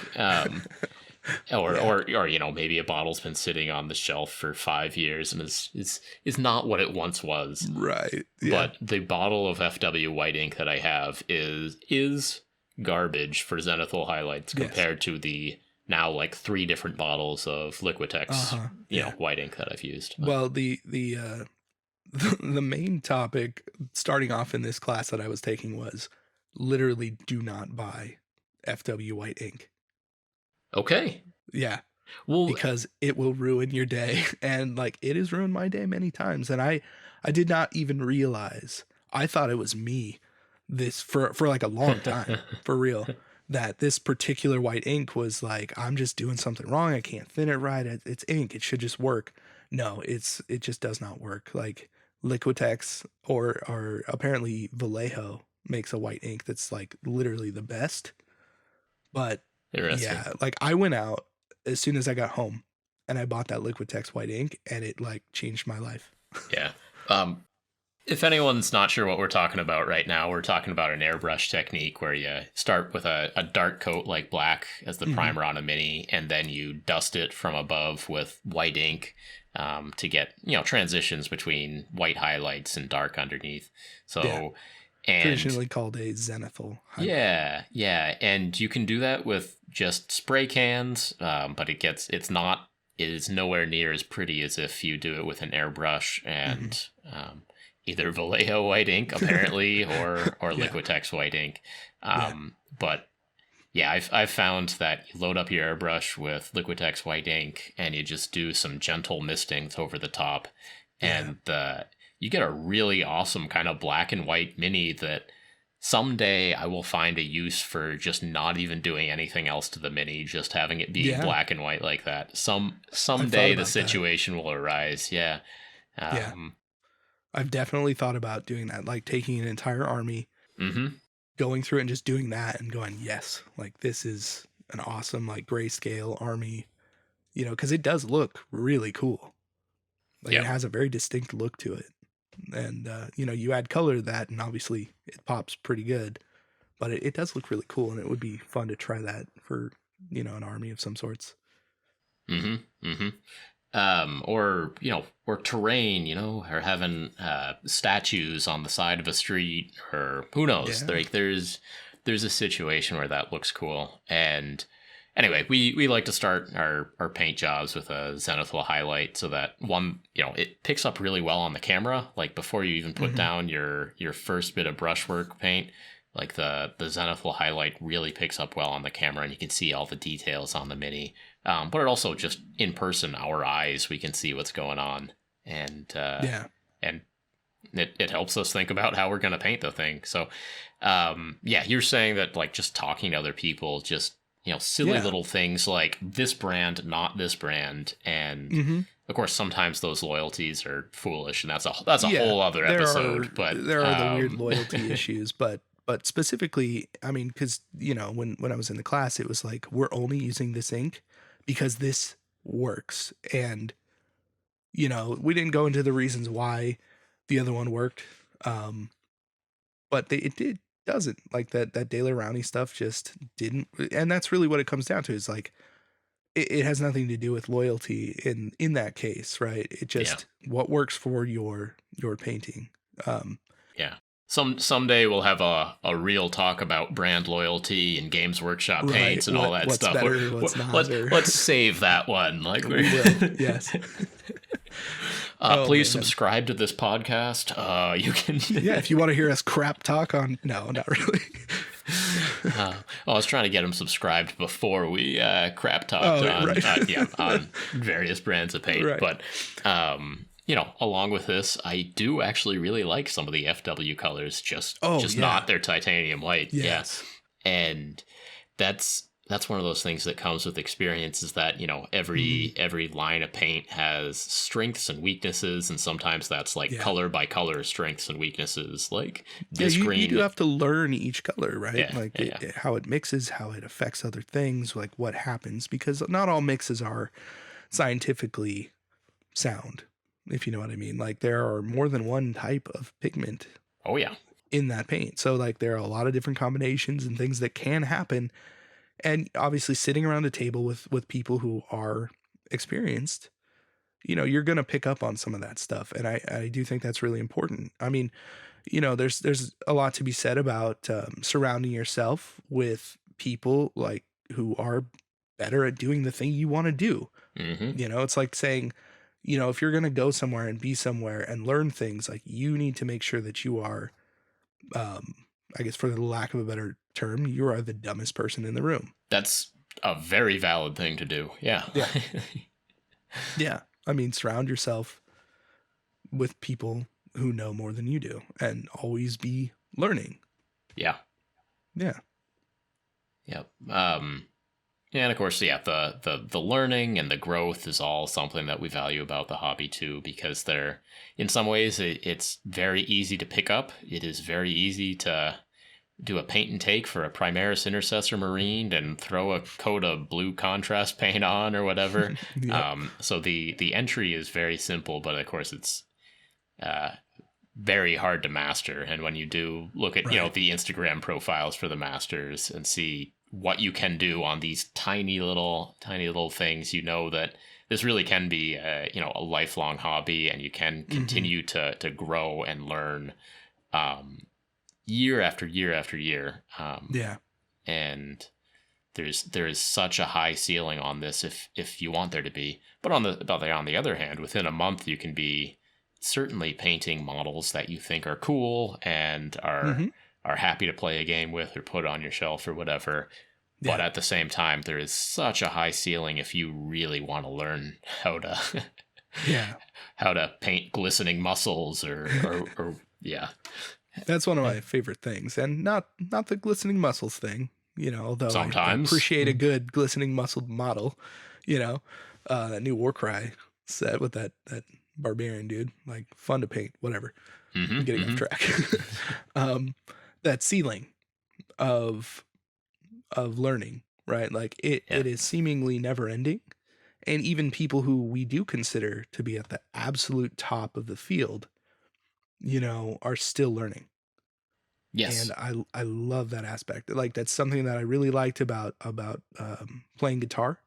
or you know, maybe a bottle's been sitting on the shelf for 5 years and is not what it once was. Right. Yeah. But the bottle of FW white ink that I have is garbage for zenithal highlights compared to the now like 3 different bottles of Liquitex white ink that I've used. Well, the the main topic starting off in this class that I was taking was literally do not buy FW white ink. Okay. Yeah. Well, Because it will ruin your day. And like it has ruined my day many times. And I did not even realize. I thought it was me this for like a long time, for real. That this particular white ink was like, I'm just doing something wrong. I can't thin it right. It's ink. It should just work. No, it just does not work. Like Liquitex or apparently Vallejo makes a white ink that's like literally the best. But yeah, like I went out as soon as I got home and I bought that Liquitex white ink and it like changed my life. Yeah. If anyone's not sure what we're talking about right now, we're talking about an airbrush technique where you start with a dark coat like black as the primer on a mini, and then you dust it from above with white ink to get, you know, transitions between white highlights and dark underneath. So, and traditionally called a zenithal highlight. Yeah. And you can do that with just spray cans, but it is nowhere near as pretty as if you do it with an airbrush and either Vallejo white ink apparently or Liquitex white ink. But yeah, I've found that you load up your airbrush with Liquitex white ink and you just do some gentle mistings over the top, and you get a really awesome kind of black and white mini that someday I will find a use for, just not even doing anything else to the mini, just having it be black and white like that. Someday the situation will arise. Yeah. I've definitely thought about doing that, like taking an entire army, going through it and just doing that and going, yes, like this is an awesome like grayscale army, you know, because it does look really cool. Like it has a very distinct look to it. And, you know, you add color to that and obviously it pops pretty good, but it does look really cool, and it would be fun to try that for, you know, an army of some sorts. Or, you know, or terrain, you know, or having statues on the side of a street, or who knows, like there's a situation where that looks cool. And anyway, we like to start our paint jobs with a zenithal highlight so that one, you know, it picks up really well on the camera. Like before you even put down your first bit of brushwork paint, like the zenithal highlight really picks up well on the camera, and you can see all the details on the mini. But it also just in person, our eyes, we can see what's going on, and and it helps us think about how we're going to paint the thing. So, you're saying that like just talking to other people, just, you know, silly little things like this brand, not this brand, and of course sometimes those loyalties are foolish, and that's a whole other episode. But there are the weird loyalty issues, but specifically, I mean, because, you know, when I was in the class, it was like, we're only using this ink because this works. And, you know, we didn't go into the reasons why the other one worked. But it doesn't, like that De La Rowney stuff just didn't. And that's really what it comes down to, is like, it has nothing to do with loyalty in that case, right? It just, what works for your painting. Someday we'll have a real talk about brand loyalty and Games Workshop paints and all that what's stuff. Better, what's not, let's save that one. Like we will, yes. Please subscribe to this podcast. You can. If you want to hear us crap talk on. No, not really. I was trying to get them subscribed before we crap talked on various brands of paint, but. You know, along with this, I do actually really like some of the FW colors, just not their titanium white. Yes. Yeah. And that's that's one of those things that comes with experience, is that, you know, every line of paint has strengths and weaknesses, and sometimes that's like color by color strengths and weaknesses. Like this green, you do have to learn each color, right? Yeah, Like how it mixes, how it affects other things, like what happens, because not all mixes are scientifically sound, if you know what I mean. Like there are more than one type of pigment. Oh yeah. In that paint. So like there are a lot of different combinations and things that can happen. And obviously sitting around a table with people who are experienced, you know, you're going to pick up on some of that stuff. And I do think that's really important. I mean, you know, there's a lot to be said about surrounding yourself with people like who are better at doing the thing you want to do. Mm-hmm. You know, it's like saying, you know, if you're going to go somewhere and be somewhere and learn things, like you need to make sure that you are, I guess for the lack of a better term, you are the dumbest person in the room. That's a very valid thing to do. Yeah. Yeah. Yeah. I mean, surround yourself with people who know more than you do and always be learning. Yeah. Yeah. Yep. And of course, yeah, the learning and the growth is all something that we value about the hobby too, because they're, in some ways, it's very easy to pick up. It is very easy to do a paint and take for a Primaris Intercessor Marine and throw a coat of blue contrast paint on or whatever. Yep. So the entry is very simple, but of course it's very hard to master. And when you do look at, you know, the Instagram profiles for the masters and see what you can do on these tiny little things, you know that this really can be you know, a lifelong hobby, and you can continue to grow and learn year after year after year. And there is such a high ceiling on this if you want there to be. But on the other hand, within a month you can be certainly painting models that you think are cool and are happy to play a game with or put on your shelf or whatever. But at the same time, there is such a high ceiling if you really want to learn how to how to paint glistening muscles or yeah. That's one of my favorite things. And not the glistening muscles thing, you know, although sometimes I appreciate a good glistening muscle model, you know, that new Warcry set with that barbarian dude, like fun to paint, whatever. I'm getting off track. That ceiling of learning, right? Like it is seemingly never ending. And even people who we do consider to be at the absolute top of the field, you know, are still learning. Yes. And I love that aspect. Like that's something that I really liked about playing guitar.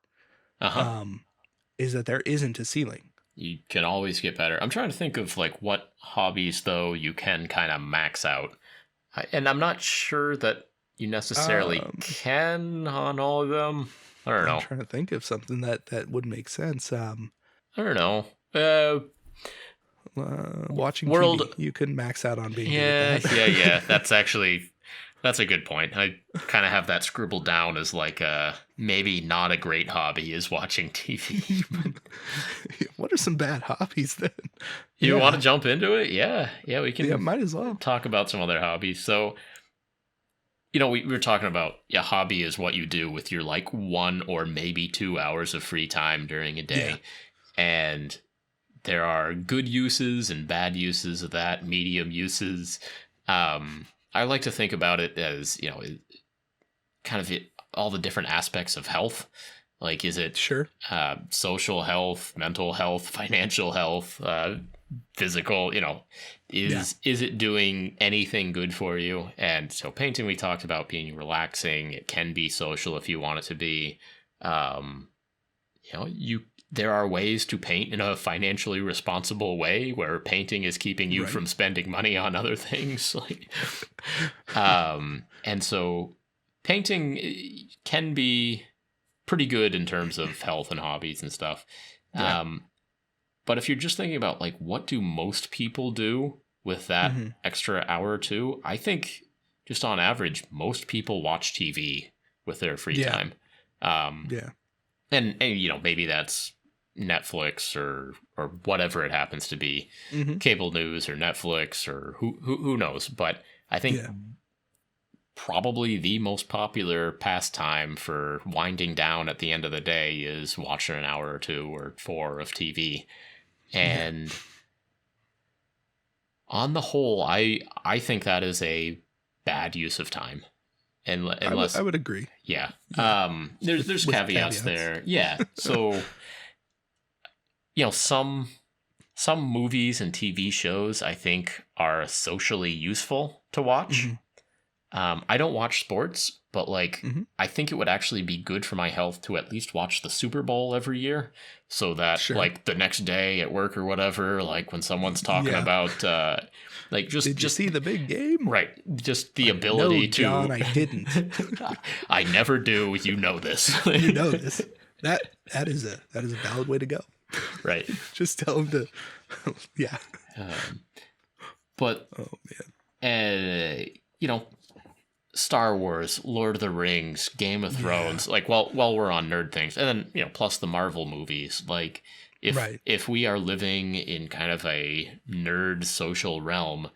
Is that there isn't a ceiling. You can always get better. I'm trying to think of like what hobbies though you can kind of max out. And I'm not sure that you necessarily can on all of them. I don't know. I'm trying to think of something that would make sense. I don't know. Watching TV, you can max out on being good at that. Yeah. That's a good point. I kind of have that scribbled down as like maybe not a great hobby is watching TV. What are some bad hobbies then? You want to jump into it? Yeah, we can. Yeah, might as well talk about some other hobbies. So, you know, we were talking about a hobby is what you do with your like 1 or maybe 2 hours of free time during a day, and there are good uses and bad uses of that, medium uses. I like to think about it as, you know, kind of all the different aspects of health. Like, is it social health, mental health, financial health, physical, you know, is it doing anything good for you? And so painting, we talked about being relaxing. It can be social if you want it to be. You know, there are ways to paint in a financially responsible way where painting is keeping you from spending money on other things. Like, and so painting can be pretty good in terms of health and hobbies and stuff. But if you're just thinking about like, what do most people do with that extra hour or two? I think just on average, most people watch TV with their free time. And, you know, maybe that's Netflix or whatever it happens to be, cable news or Netflix or who knows. But I think probably the most popular pastime for winding down at the end of the day is watching an hour or 2 or 4 of TV. And on the whole, I think that is a bad use of time. Unless I would agree. Yeah. There's caveats there. Yeah. So, some movies and TV shows I think are socially useful to watch. I don't watch sports, but I think it would actually be good for my health to at least watch the Super Bowl every year, so that the next day at work or whatever, when someone's talking about did you see the big game? Right. Just the ability to. John, I didn't. I never do. You know this. You know this. That is a valid way to go. Right. Just tell him to. Yeah. But. Oh man. Star Wars, Lord of the Rings, Game of Thrones, while we're on nerd things, and then plus the Marvel movies, if we are living in kind of a nerd social realm,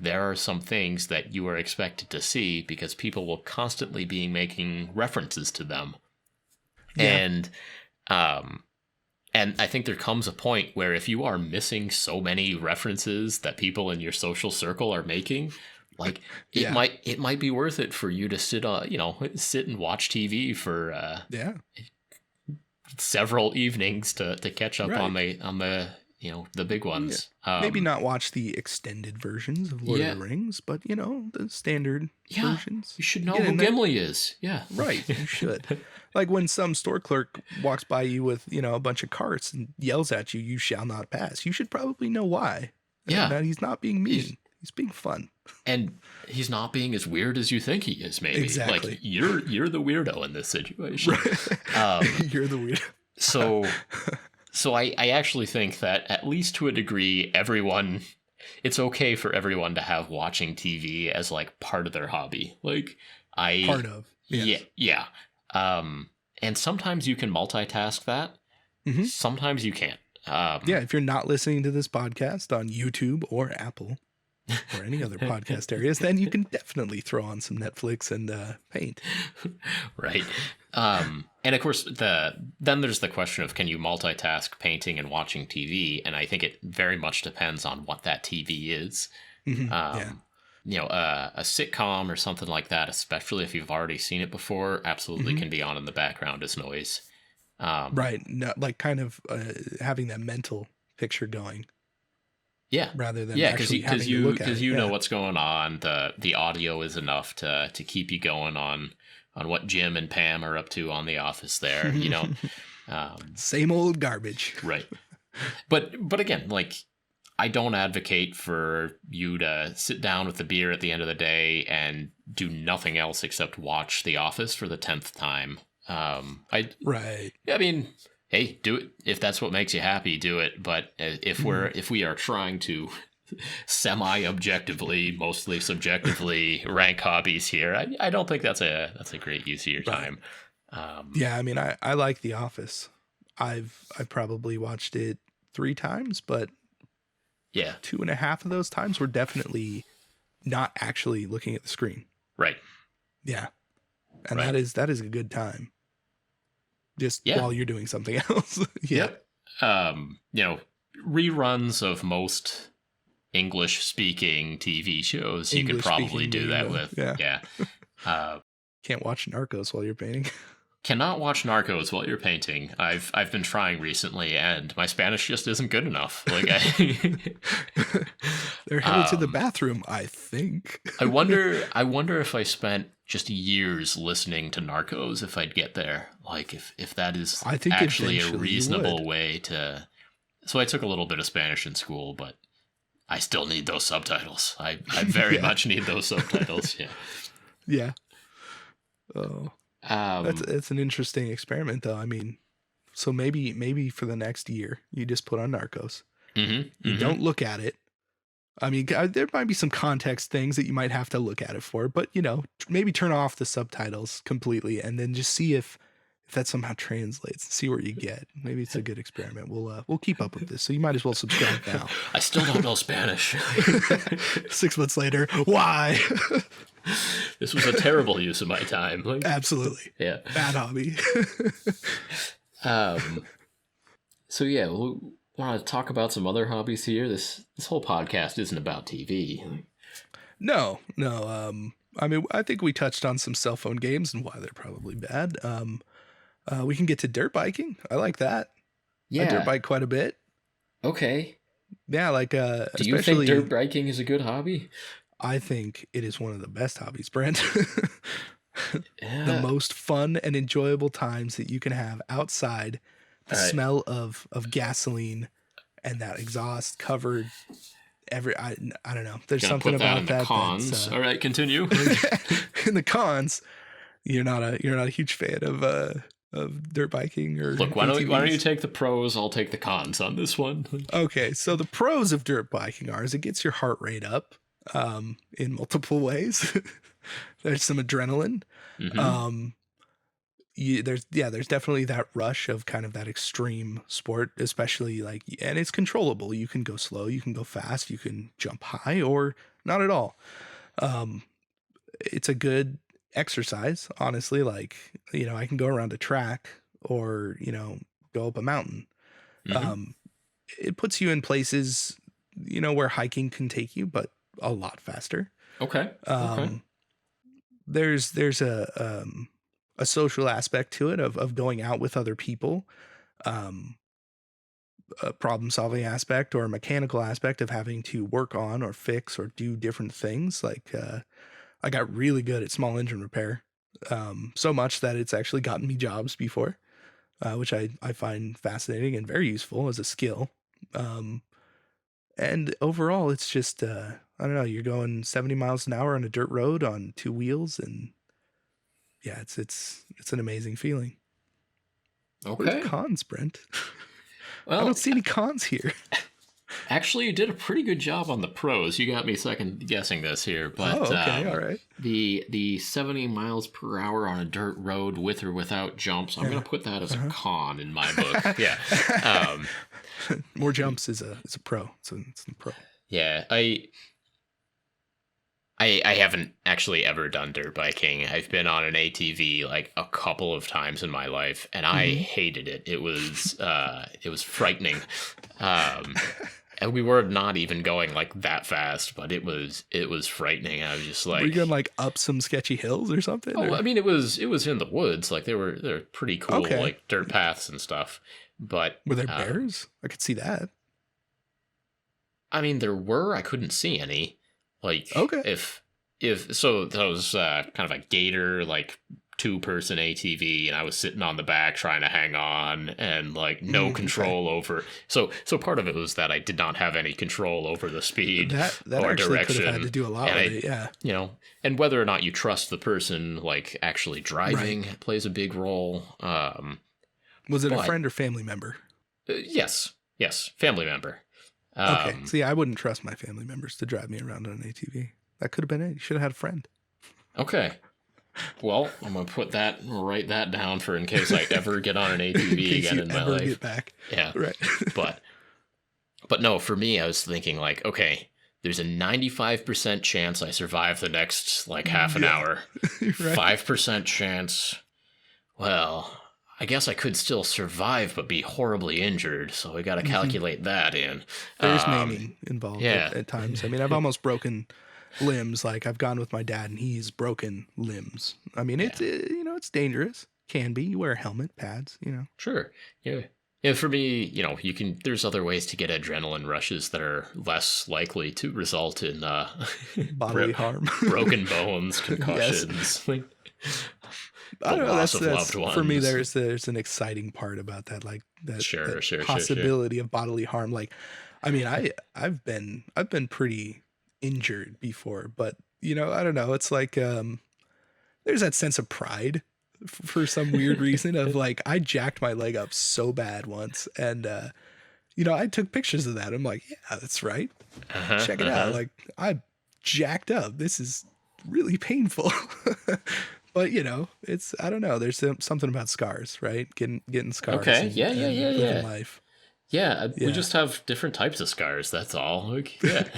there are some things that you are expected to see because people will constantly be making references to them. And I think there comes a point where if you are missing so many references that people in your social circle are making, it might be worth it for you to sit and watch TV for several evenings to catch up on the big ones. Maybe not watch the extended versions of Lord of the Rings, but the standard versions. You should know who Gimli is. Yeah, right. You should. When some store clerk walks by you with a bunch of carts and yells at you, "You shall not pass." You should probably know why. Yeah, that he's not being mean. He's being fun. And he's not being as weird as you think he is, maybe. Exactly. You're the weirdo in this situation. You're the weirdo. So I actually think that, at least to a degree, it's okay for everyone to have watching TV as part of their hobby. Part of. Yes. Yeah. And sometimes you can multitask that. Mm-hmm. Sometimes you can't. If you're not listening to this podcast on YouTube or Apple or any other podcast areas, then you can definitely throw on some Netflix and paint. Right. And of course, then there's the question of, can you multitask painting and watching TV? And I think it very much depends on what that TV is. Mm-hmm. A sitcom or something like that, especially if you've already seen it before, absolutely can be on in the background as noise. Right. No, kind of having that mental picture going. Yeah. Rather than actually having to look at it. Because you know what's going on. The audio is enough to keep you going on what Jim and Pam are up to on The Office there, Same old garbage. Right. But again, I don't advocate for you to sit down with a beer at the end of the day and do nothing else except watch The Office for the 10th time. Right. I mean, hey, do it if that's what makes you happy. Do it. But if we are trying to semi-objectively, mostly subjectively rank hobbies here, I don't think that's a great use of your time. I mean, I like The Office. I've probably watched it 3 times, but 2.5 of those times were definitely not actually looking at the screen. Right. Yeah. And that is a good time. Just while you're doing something else. Yep. Reruns of most English-speaking TV shows you could probably do that with. Yeah. Can't watch Narcos while you're painting. Cannot watch Narcos while you're painting. I've been trying recently, and my Spanish just isn't good enough. They're headed to the bathroom, I think. I wonder if I spent just years listening to Narcos, if I'd get there. If that is actually a reasonable way to. So I took a little bit of Spanish in school, but I still need those subtitles. I very much need those subtitles. Yeah. Yeah. Oh. It's an interesting experiment, though. I mean, so maybe for the next year, you just put on Narcos. Mm-hmm, you don't look at it. I mean, there might be some context things that you might have to look at it for, but maybe turn off the subtitles completely and then just see if that somehow translates. See where you get. Maybe it's a good experiment. We'll keep up with this. So you might as well subscribe now. I still don't know Spanish. 6 months later, why? This was a terrible use of my time. Like, Absolutely. yeah. Bad hobby. So yeah, we want to talk about some other hobbies here. This whole podcast isn't about TV. No. I mean, I think we touched on some cell phone games and why they're probably bad. We can get to dirt biking. I like that. Yeah. I dirt bike quite a bit. Okay. Yeah, like Do you think dirt biking is a good hobby? I think it is one of the best hobbies, Brent. Yeah. The most fun and enjoyable times that you can have outside. The smell of gasoline and that exhaust covered I don't know. There's something about that. Cons. All right, continue. In the cons, you're not a huge fan of dirt biking or look. Why don't you take the pros? I'll take the cons on this one. Okay, so the pros of dirt biking are is it gets your heart rate up in multiple ways. There's some adrenaline. Mm-hmm. There's definitely that rush of kind of that extreme sport, especially like, and it's controllable. You can go slow, you can go fast, you can jump high or not at all. It's a good exercise, honestly. Like, I can go around a track or, go up a mountain. Mm-hmm. It puts you in places, where hiking can take you, but a lot faster. Okay. There's a social aspect to it of going out with other people, a problem solving aspect or a mechanical aspect of having to work on or fix or do different things. Like, I got really good at small engine repair, so much that it's actually gotten me jobs before, which I find fascinating and very useful as a skill. And overall, it's just, I don't know, you're going 70 miles an hour on a dirt road on two wheels, and yeah, it's an amazing feeling. Okay. What are the cons, Brent? Well, I don't see any cons here. Actually, you did a pretty good job on the pros. You got me second guessing this here, but okay, all right. The 70 miles per hour on a dirt road with or without jumps, I'm going to put that as a con in my book. Yeah. More jumps is a pro. So it's a pro. Yeah, I haven't actually ever done dirt biking. I've been on an ATV like a couple of times in my life, and I hated it. It was frightening. And we were not even going like that fast, but it was frightening. I was just like, were you going like up some sketchy hills or something? Oh, or? I mean, it was in the woods. Like they're pretty cool, Okay. like dirt paths and stuff. But Were there bears? I could see that. I mean, there were. I couldn't see any. Like, Okay. if so, that was kind of a gator, like 2-person ATV, and I was sitting on the back trying to hang on, and like no control over. So part of it was that I did not have any control over the speed That or actually direction. could have had to do a lot with it. Yeah. And whether or not you trust the person like actually driving plays a big role. Was it a friend or family member? Yes, family member. Okay. See, I wouldn't trust my family members to drive me around on an ATV. That could have been it. You should have had a friend. Okay. Well, I'm gonna write that down for in case I ever get on an ATV again in my life. Get back. Yeah. Right. but no, for me, I was thinking like, okay, there's a 95% chance I survive the next like half an hour. 5% chance. Well, I guess I could still survive, but be horribly injured. So we got to calculate that in. There's maiming involved at times. I mean, I've almost broken limbs. Like I've gone with my dad and he's broken limbs. I mean, it's dangerous. Can be. You wear a helmet, pads, Sure. Yeah. Yeah, for me, there's other ways to get adrenaline rushes that are less likely to result in bodily harm, broken bones, concussions. Yes. I don't know. That's for me. There's an exciting part about that, like that possibility of bodily harm. Like, I mean, I've been pretty injured before, but I don't know. It's like there's that sense of pride for some weird reason of like I jacked my leg up so bad once, and I took pictures of that. I'm like, yeah, that's right. Check it out. Like I jacked up. This is really painful. But it's I don't know. There's something about scars, right? Getting scars. Okay. Yeah. In life. Yeah, we just have different types of scars. That's all. Like, yeah.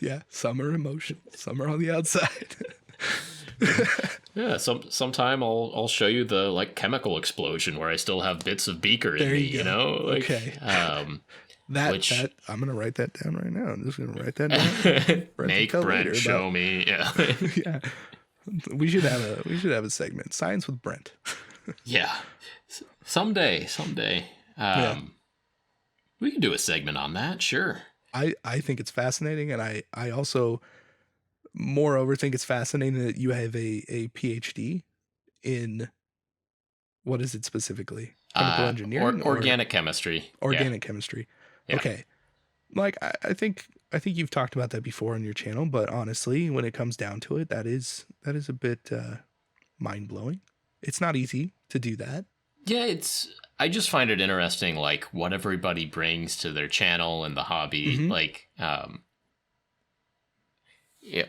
Yeah. Some are emotional. Some are on the outside. Yeah, sometime I'll show you the like chemical explosion where I still have bits of beaker in There me, you go. like Okay. which That I'm gonna write that down right now. I'm just gonna write that down. make Brent show me. Yeah. Yeah. We should have a segment. Science with Brent. Yeah. Someday. Yeah. We can do a segment on that, sure. I think it's fascinating, and I also moreover think it's fascinating that you have a PhD in, what is it specifically? Chemical engineering or organic chemistry. organic chemistry. Yeah. Okay. Like I think you've talked about that before on your channel, but honestly, when it comes down to it, that is a bit mind blowing. It's not easy to do that. Yeah, I just find it interesting, like what everybody brings to their channel and the hobby. Mhm. Like, yeah,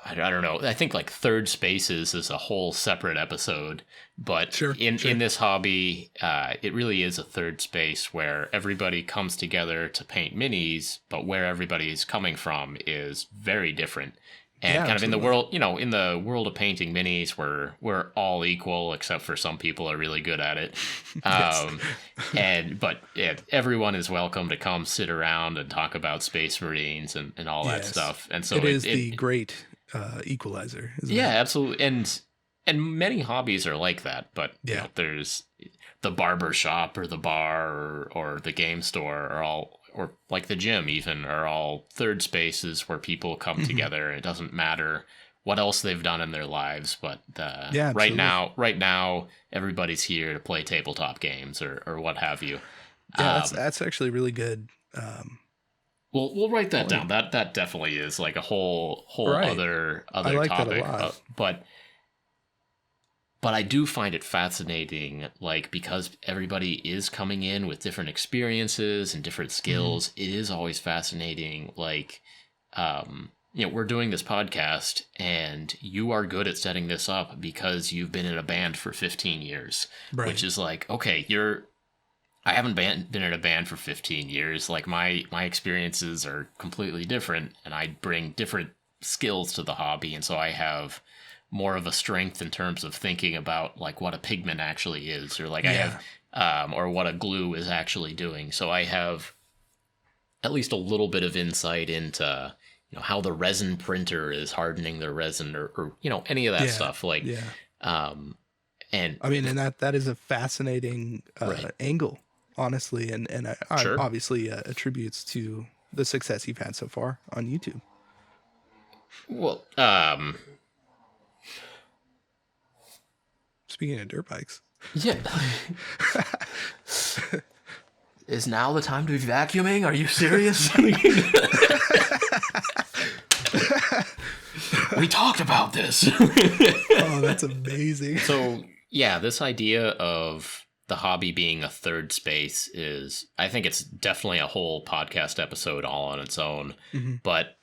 I don't know. I think like third spaces is a whole separate episode, but Sure. in this hobby, it really is a third space where everybody comes together to paint minis, but where everybody is coming from is very different. And Yeah, kind of in the absolutely. world, in the world of painting minis, we're all equal, except for some people are really good at it. Yes. But everyone is welcome to come sit around and talk about Space Marines and all that Yes. stuff. And so it is the great equalizer. Isn't yeah, it? absolutely. And many hobbies are like that, but Yeah. there's the barber shop or the bar or the game store are all, or like the gym even, are all third spaces where people come Mhm. together. It doesn't matter what else they've done in their lives, but Yeah, right absolutely. now everybody's here to play tabletop games or what have you. Yeah, Um, that's actually really good. we'll write that Point. down. That definitely is like a whole Right. other I like that a topic. lot. But I do find it fascinating, like, because everybody is coming in with different experiences and different Mhm. skills. It is always fascinating. Like, we're doing this podcast and you are good at setting this up because you've been in a band for 15 years, Right. which is like, okay, I haven't been in a band for 15 years. Like my experiences are completely different and I bring different skills to the hobby. And so I have more of a strength in terms of thinking about like what a pigment actually is, or like I Yeah. have, or what a glue is actually doing. So I have at least a little bit of insight into, how the resin printer is hardening the resin or any of that Yeah. stuff. Like, Yeah. and I mean, and that is a fascinating right. angle, honestly, and I Sure. obviously attributes to the success you've had so far on YouTube. Well, Speaking of dirt bikes, yeah. Is now the time to be vacuuming? Are you serious? We talked about this. oh, that's amazing. So, yeah, this idea of the hobby being a third space I think it's definitely a whole podcast episode all on its own. Mhm. But,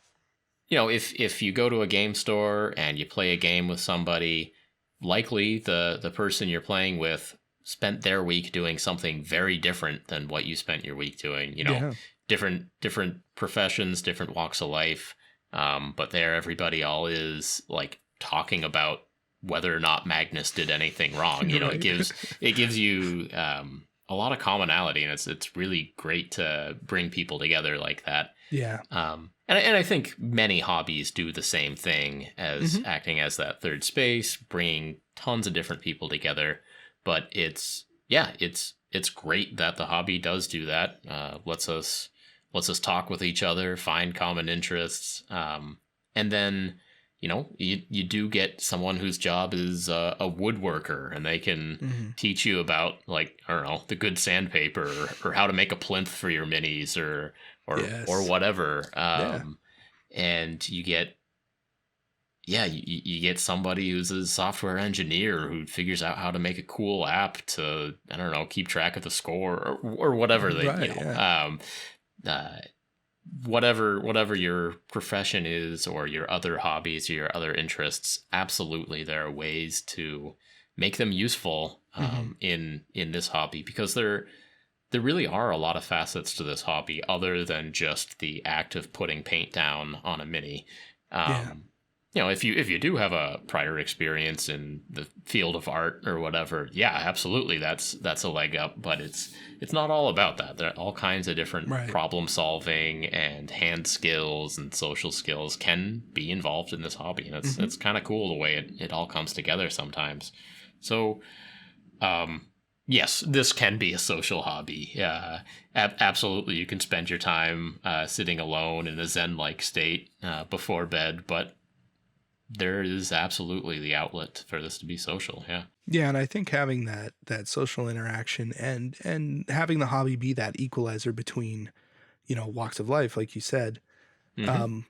if you go to a game store and you play a game with somebody, likely the person you're playing with spent their week doing something very different than what you spent your week doing. Yeah. Different professions, different walks of life. But there, everybody all is like talking about whether or not Magnus did anything wrong. Right. It gives you a lot of commonality, and it's really great to bring people together like that. Yeah. And I think many hobbies do the same thing as acting as that third space, bringing tons of different people together. But it's great that the hobby does do that. Lets us talk with each other, find common interests, and then you do get someone whose job is a woodworker, and they can teach you about, like, I don't know, the good sandpaper or how to make a plinth for your minis or Yes. whatever. Yeah. And you get you get somebody who's a software engineer who figures out how to make a cool app to, I don't know, keep track of the score or whatever they Right, yeah. whatever your profession is or your other hobbies or your other interests, absolutely there are ways to make them useful in this hobby, because there really are a lot of facets to this hobby other than just the act of putting paint down on a mini. Yeah. if you do have a prior experience in the field of art or whatever, yeah, absolutely, that's a leg up. But it's not all about that. There are all kinds of different Right. problem solving and hand skills and social skills can be involved in this hobby, and it's kind of cool the way it all comes together sometimes. So, yes, this can be a social hobby. Absolutely, you can spend your time sitting alone in a zen-like state before bed, but there is absolutely the outlet for this to be social. Yeah, and I think having that social interaction and having the hobby be that equalizer between, walks of life, like you said. Mm-hmm.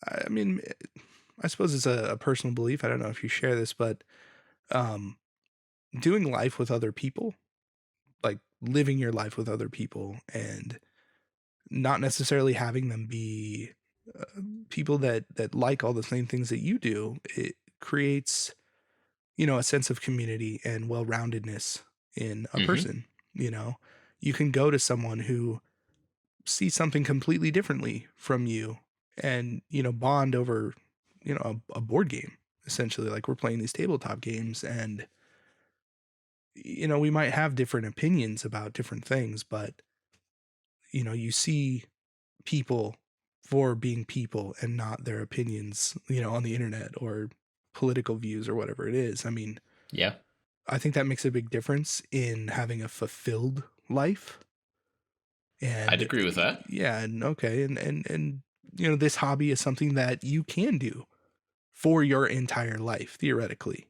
I mean, I suppose it's a personal belief. I don't know if you share this, but doing life with other people, like living your life with other people, and not necessarily having them be people that like all the same things that you do, it creates, a sense of community and well-roundedness in a person. You can go to someone who sees something completely differently from you and, bond over, a board game, essentially. Like, we're playing these tabletop games, and, we might have different opinions about different things, but, you see people for being people and not their opinions, on the internet or political views or whatever it is. I mean, Yeah. I think that makes a big difference in having a fulfilled life. And I'd agree with that. yeah, and okay, and this hobby is something that you can do for your entire life, theoretically.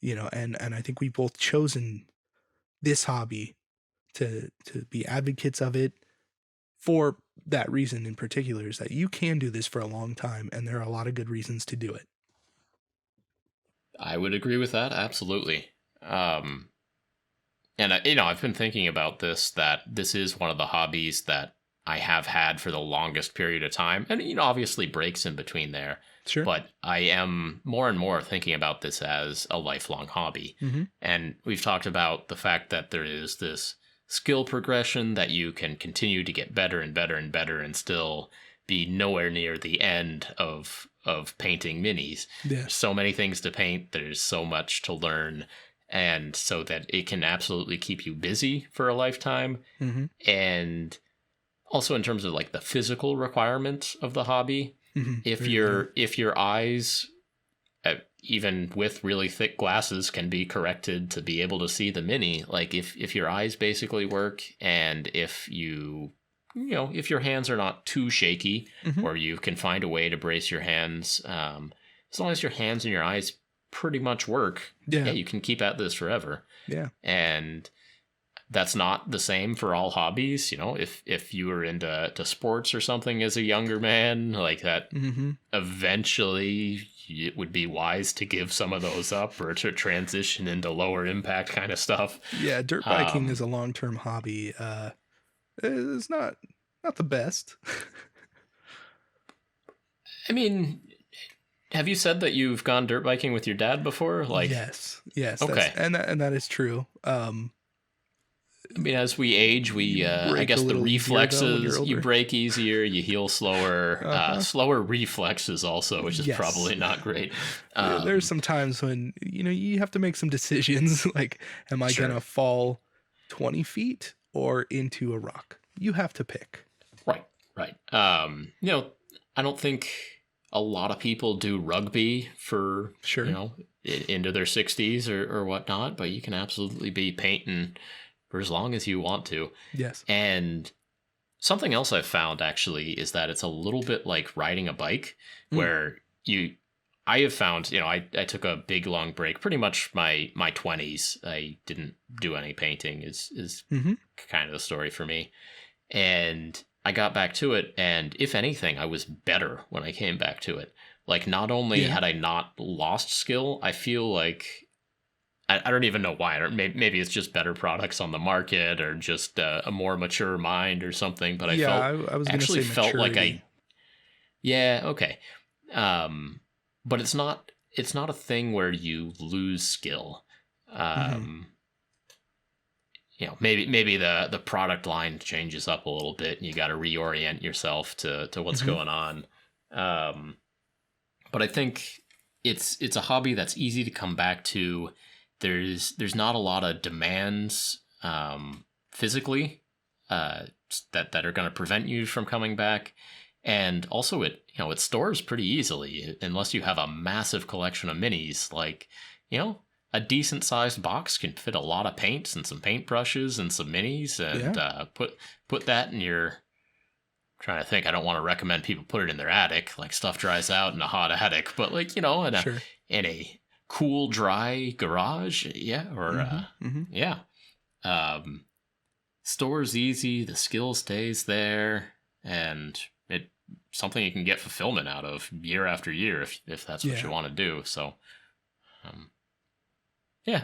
And I think we've both chosen this hobby to be advocates of it for that reason in particular, is that you can do this for a long time, and there are a lot of good reasons to do it. I would agree with that, absolutely. And I've been thinking about this, that this is one of the hobbies that I have had for the longest period of time. And, obviously breaks in between there. Sure. But I am more and more thinking about this as a lifelong hobby. Mm-hmm. And we've talked about the fact that there is this skill progression, that you can continue to get better and better and better and still be nowhere near the end of painting minis. Yeah. There's so many things to paint. There's so much to learn. And so that it can absolutely keep you busy for a lifetime. Mm-hmm. And also in terms of like the physical requirement of the hobby, Mm-hmm. if your eyes, even with really thick glasses, can be corrected to be able to see the mini, like if your eyes basically work, and if if your hands are not too shaky, Mm-hmm. or you can find a way to brace your hands, as long as your hands and your eyes pretty much work, you can keep at this forever. Yeah. And that's not the same for all hobbies. If you were into sports or something as a younger man, like that, Mm-hmm. eventually it would be wise to give some of those up or to transition into lower impact kind of stuff. Yeah, dirt biking is a long-term hobby. It's not the best. I mean, have you said that you've gone dirt biking with your dad before? Like, yes. Okay. And that is true. I mean, as we age, I guess the reflexes, you break easier, you heal slower, slower reflexes also, which is probably not great. There's some times when, you have to make some decisions. Like, am I going to fall 20 feet or into a rock? You have to pick. Right. I don't think a lot of people do rugby for, into their 60s or whatnot, but you can absolutely be painting for as long as you want to. Yes. And something else I've found actually is that it's a little bit like riding a bike, where I have found, I took a big long break, pretty much my 20s. I didn't do any painting is kind of the story for me. And I got back to it, and if anything, I was better when I came back to it. Like, not only had I not lost skill, I feel like, I don't even know why. Maybe it's just better products on the market, or just a more mature mind or something. But I was actually felt maturity. Okay. But it's not a thing where you lose skill. Maybe the product line changes up a little but you got to reorient yourself to what's going on. But but I think it's a hobby that's easy to come back to. There's not a lot of demands physically that are going to prevent you from coming back, and also it stores pretty easily unless you have a massive collection of minis. Like, a decent sized box can fit a lot of paints and some paintbrushes and some minis, and put that in your. Trying to think, I don't want to recommend people put it in their attic. Like, stuff dries out in a hot attic, but like in a cool, dry garage, stores easy. The skill stays there, and it something you can get fulfillment out of year after year if that's what you want to do. So,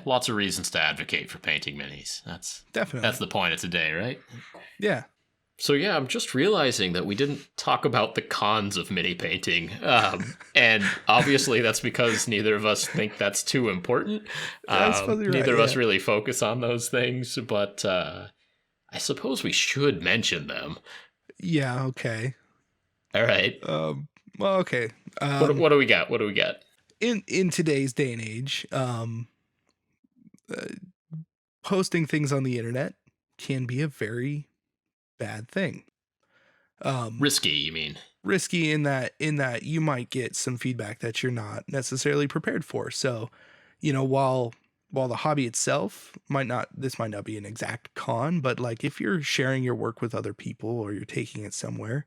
lots of reasons to advocate for painting minis. That's the point of today, right? Yeah. So I'm just realizing that we didn't talk about the cons of mini painting, and obviously that's because neither of us think that's too important. Neither of us really focus on those things, but I suppose we should mention them. Yeah. Okay. All right. Well, okay. What do we got? What do we got? In today's day and age, posting things on the internet can be a very bad thing. Risky, you mean? Risky in that you might get some feedback that you're not necessarily prepared for. So, while the hobby itself might not be an exact con, but like if you're sharing your work with other people or you're taking it somewhere,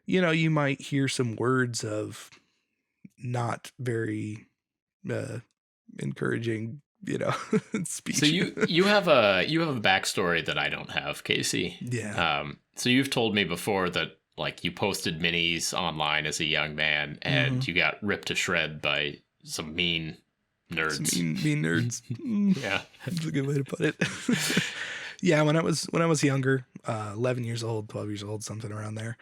you might hear some words of not very encouraging, speech. So you have a backstory that I don't have, Casey. Yeah. So you've told me before that like you posted minis online as a young man and you got ripped to shred by some mean nerds. Some mean nerds. Yeah, that's a good way to put it. Yeah, when I was younger, 11 years old, 12 years old, something around there,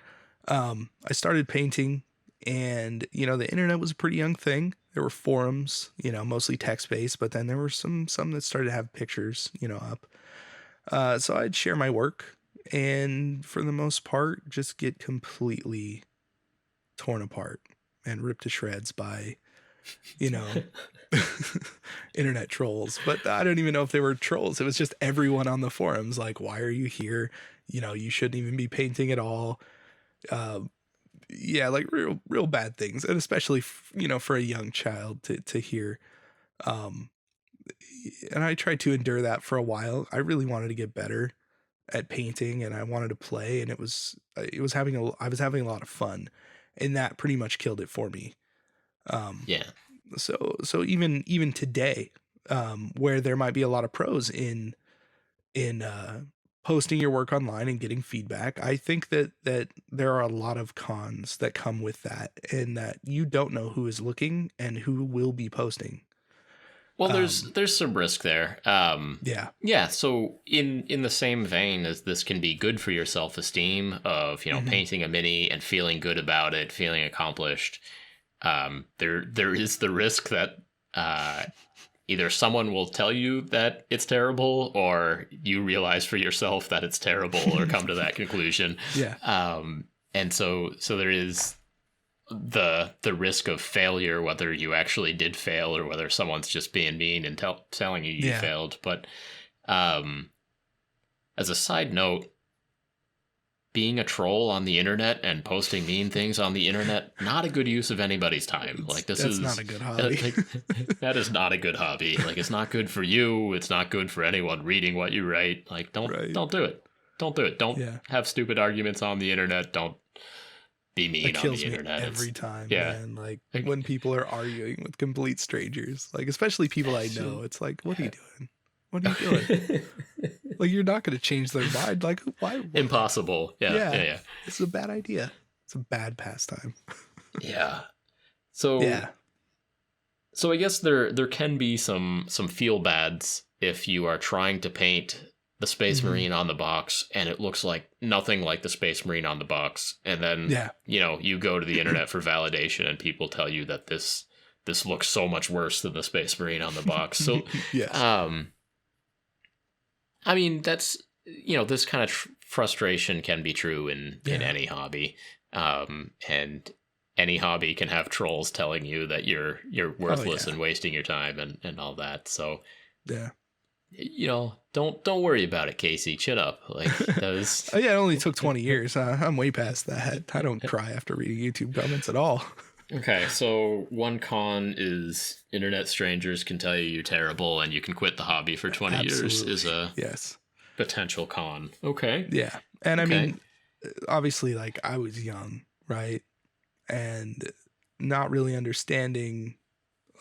I started painting, and the internet was a pretty young thing. There were forums, mostly text-based, but then there were some that started to have pictures, up. So I'd share my work, and for the most part, just get completely torn apart and ripped to shreds by, internet trolls. But I don't even know if they were trolls. It was just everyone on the forums like, why are you here? You shouldn't even be painting at all. Like real bad things, and especially for a young child to hear. And I tried to endure that for a while. I really wanted to get better at painting, and I wanted to play, and I was having a lot of fun, and that pretty much killed it for me. So even today, where there might be a lot of pros in posting your work online and getting feedback, I think that there are a lot of cons that come with that, and that you don't know who is looking and who will be posting. Well, there's some risk there. Yeah. So in the same vein as this can be good for your self-esteem of painting a mini and feeling good about it, feeling accomplished. There is the risk that either someone will tell you that it's terrible, or you realize for yourself that it's terrible, or come to that conclusion. Yeah. And so there is the risk of failure, whether you actually did fail or whether someone's just being mean and telling you failed. But as a side note, being a troll on the internet and posting mean things on the internet, not a good use of anybody's time. That's not a good hobby. That is not a good hobby. Like, it's not good for you. It's not good for anyone reading what you write. Like, don't do it. Don't do it. Don't have stupid arguments on the internet. Don't be mean on the internet. Every time, man. Like when people are arguing with complete strangers, like especially people I know, it's like, what are you doing? What are you doing? Like, you're not going to change their mind. Like, why? Impossible. Yeah. This is a bad idea. It's a bad pastime. Yeah. So I guess there can be some feel bads if you are trying to paint the Space Marine on the box and it looks like nothing like the Space Marine on the box, and then you go to the internet for validation and people tell you that this looks so much worse than the Space Marine on the box. So I mean, that's, this kind of frustration can be true in any hobby. And any hobby can have trolls telling you that you're worthless and wasting your time and all that. So yeah. Don't worry about it, Casey. Chin up. Like those. Oh, yeah, it only took 20 years. I'm way past that. I don't cry after reading YouTube comments at all. Okay, so one con is internet strangers can tell you're terrible and you can quit the hobby for 20 years is a potential con. Okay. Yeah. And I mean, obviously, like, I was young, right? And not really understanding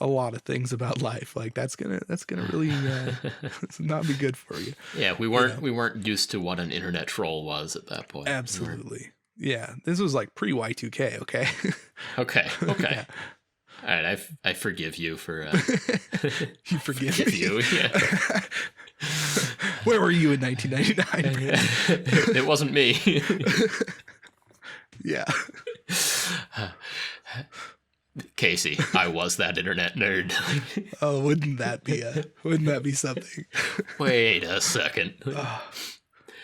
a lot of things about life. Like, that's gonna really not be good for you. Yeah, we weren't used to what an internet troll was at that point. Absolutely. Yeah, this was like pre Y2K. Okay. Okay. Yeah. All right, I forgive you for. You forgive me. You. Yeah. Where were you in 1999? It wasn't me. Yeah. Casey, I was that internet nerd. Oh, wouldn't that be something? Wait a second.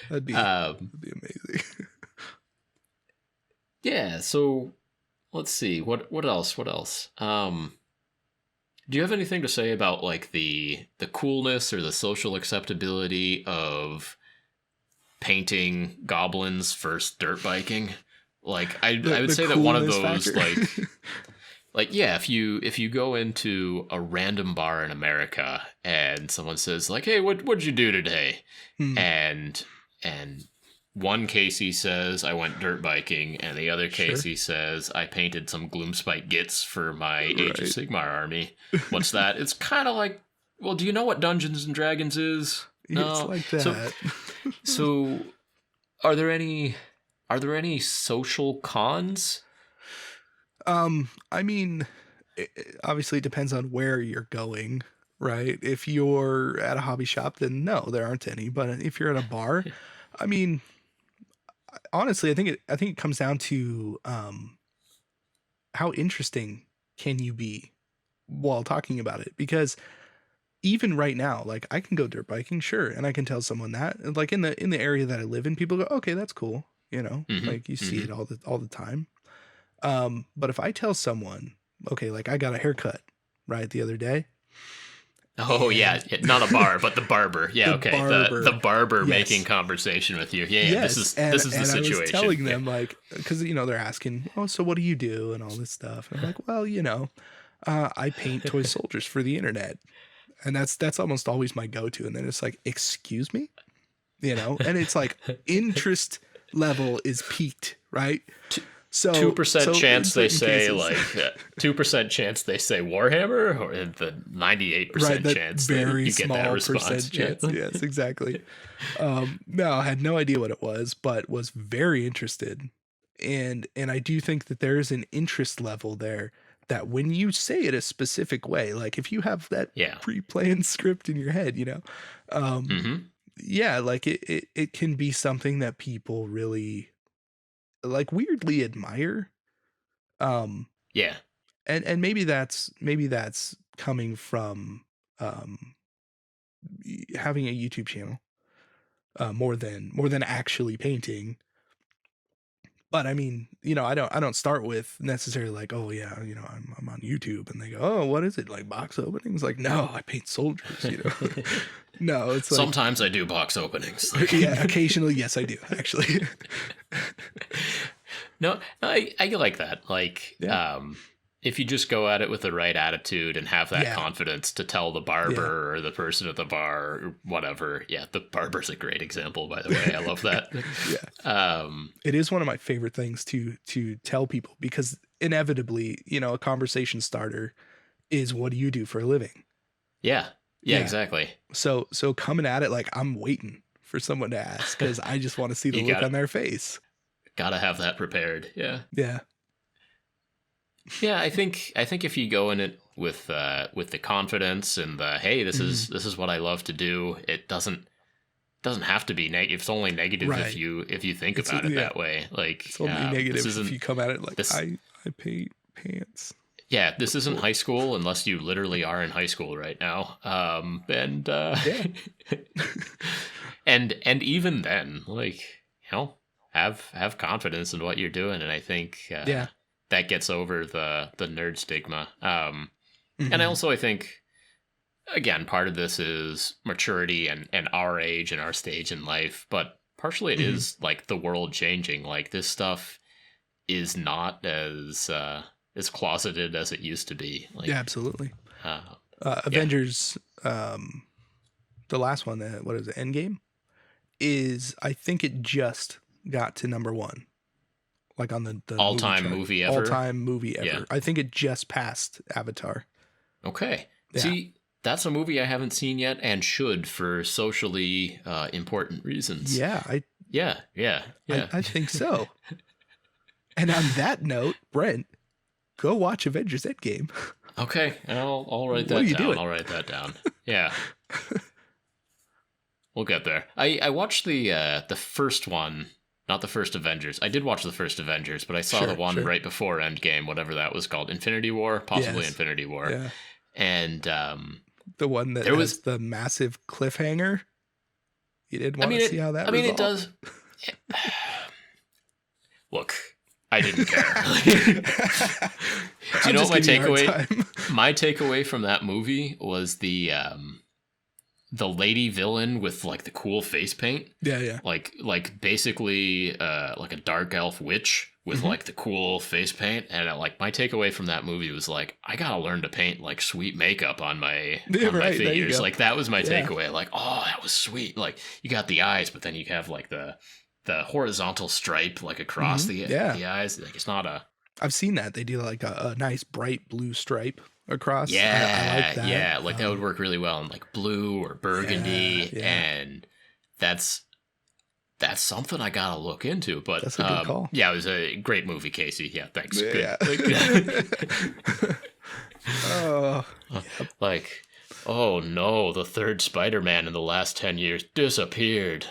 That'd be amazing. Yeah, so let's see. What else? Do you have anything to say about like the coolness or the social acceptability of painting goblins versus dirt biking? Like I would say that one of those factor. like yeah, if you go into a random bar in America and someone says like, "Hey, what'd you do today?" and one Casey says, "I went dirt biking," and the other Casey says, "I painted some Gloomspite Gits for my Age of Sigmar army." What's that? It's kind of like, well, do you know what Dungeons and Dragons is? No. It's like that. So are there any social cons? I mean, obviously it depends on where you're going, right? If you're at a hobby shop, then no, there aren't any. But if you're at a bar, I mean, honestly, I think it comes down to how interesting can you be while talking about it? Because even right now, like, I can go dirt biking, sure, and I can tell someone that, and like in the area that I live in, people go, okay, that's cool, like you see it all the time. But if I tell someone, okay, like I got a haircut right the other day. Oh yeah, not a bar, but the barber. Yeah, the barber yes. making conversation with you. Yeah, yes. this is the situation. I was telling them like, because they're asking, oh, so what do you do and all this stuff, and I'm like, well, I paint toy soldiers for the internet, and that's almost always my go-to. And then it's like, excuse me, and it's like interest level is peaked, right? So 2% chance they say cases. Like 2% chance they say Warhammer, or the 98% chance very you get that response. Chance. Yes, exactly. No, I had no idea what it was, but was very interested, and I do think that there is an interest level there that when you say it a specific way, like if you have that pre-planned script in your head, like it can be something that people really like weirdly admire. And maybe that's coming from having a YouTube channel more than actually painting. But I mean, I don't start with necessarily like, oh yeah, I'm on YouTube, and they go, oh, what is it, like box openings? Like, no, I paint soldiers, No, it's like, sometimes I do box openings. Yeah, occasionally, yes, I do actually. No, I like that. Like, if you just go at it with the right attitude and have that confidence to tell the barber or the person at the bar or whatever. Yeah, the barber's a great example, by the way. I love that. It is one of my favorite things to tell people, because inevitably, a conversation starter is, what do you do for a living? Yeah, exactly. So coming at it like I'm waiting for someone to ask, because I just want to see the look on their face. Gotta have that prepared. Yeah. Yeah, I think if you go in it with the confidence and the, hey, this is what I love to do, it doesn't have to be negative. It's only negative if you think about it that way. Like, it's only negative if you come at it like, I paint pants. Yeah, this isn't high school unless you literally are in high school right now. And even then, like, have confidence in what you're doing, and I think that gets over the nerd stigma. And Mhm. I think, again, part of this is maturity and our age and our stage in life, but partially it Mhm. is like the world changing. Like this stuff is not as closeted as it used to be. Like, Yeah, absolutely. uh, yeah. Avengers, the last one, what is it, Endgame, is, I think it just got to number one, like on the All movie time chart. movie ever. All time movie ever. Yeah. I think it just passed Avatar. Okay. Yeah. See, that's a movie I haven't seen yet and should for socially important reasons. Yeah, Yeah. I think so. And on that note, Brent, go watch Avengers Endgame. Okay, I'll write What that are you down. doing? I'll write that down. Yeah. We'll get there. I watched the first one, not the first Avengers. I did watch the first Avengers, but I saw the one right before Endgame, whatever that was called, Infinity War, possibly Infinity War. Yeah. And the one that was the massive cliffhanger. You didn't want to see how that resolved? It does. Look, I didn't care. Do you know what my takeaway? My takeaway from that movie was the lady villain with like the cool face paint. Yeah. Like basically like a dark elf witch with like the cool face paint. And like my takeaway from that movie was like, I gotta learn to paint like sweet makeup on my figures. Like that was my takeaway. Like, oh, that was sweet. Like you got the eyes, but then you have like the horizontal stripe like across the eyes. Like it's not a. I've seen that. They do like a nice bright blue stripe across. Yeah, I like that. Yeah, like that would work really well in like blue or burgundy, and that's something I gotta look into. But that's a good call. Yeah, it was a great movie, Casey. Yeah, thanks. Yeah. Good. Oh, like, oh no, the third Spider-Man in the last 10 years disappeared.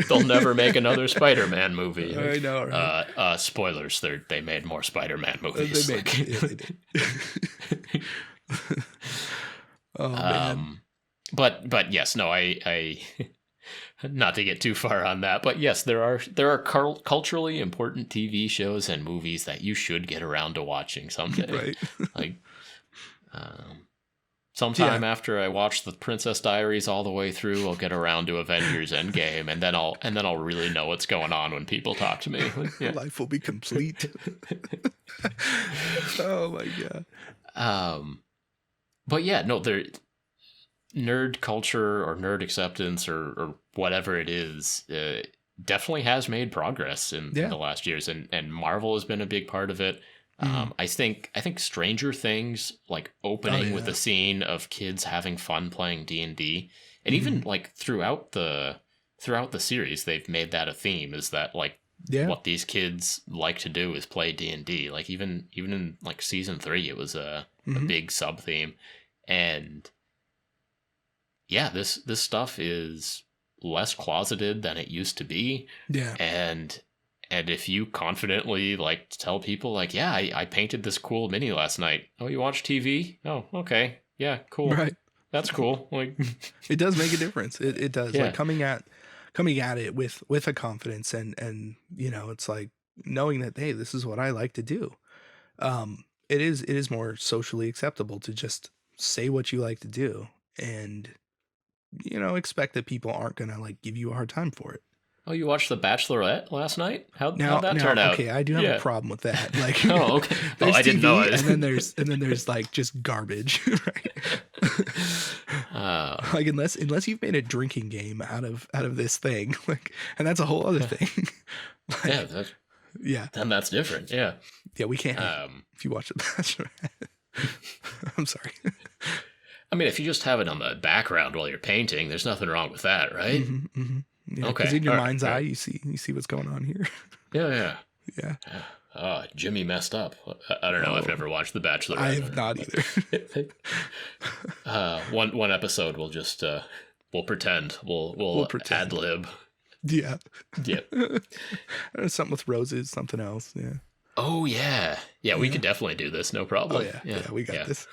They'll never make another Spider-Man movie. I know, right? Spoilers, they made more Spider-Man movies. They did. Oh man. But yes, no, I not to get too far on that, but yes, there are culturally important TV shows and movies that you should get around to watching someday. Right. Like, sometime after I watch the Princess Diaries all the way through, I'll get around to Avengers Endgame, and then I'll really know what's going on when people talk to me. Yeah. Life will be complete. Oh my god. But yeah, no, nerd culture or nerd acceptance or whatever it is definitely has made progress in the last years, and Marvel has been a big part of it. I think Stranger Things, like opening with a scene of kids having fun playing D&D, and even like throughout the series, they've made that a theme, is that like what these kids like to do is play D&D. Like even in like season 3, it was a big sub theme, and yeah, this stuff is less closeted than it used to be. Yeah, and if you confidently like tell people like, yeah, I painted this cool mini last night. Oh, you watch TV? Oh, okay. Yeah, cool. Right. That's cool. Like, it does make a difference. It does. Yeah. Like coming at it with a confidence and you know, it's like knowing that, hey, this is what I like to do. It is more socially acceptable to just say what you like to do and, you know, expect that people aren't gonna like give you a hard time for it. Oh, you watched The Bachelorette last night? How'd that turn out? Okay, I do have a problem with that. Like, oh, okay. Oh, I didn't know it. and then there's like just garbage, right? Like unless you've made a drinking game out of this thing, like, and that's a whole other thing. Like, then that's different. Yeah, we can't. If you watch The Bachelorette, I'm sorry. I mean, if you just have it on the background while you're painting, there's nothing wrong with that, right? Yeah, okay. Because in your mind's eye, you see what's going on here. Yeah. Jimmy messed up. I don't know. I've never watched The Bachelor. I have not either. One episode, we'll just we'll pretend. We'll ad lib. Yeah. Yep. Something with roses, something else. Yeah. Oh yeah. Yeah, we could definitely do this. No problem. Oh yeah. We got this.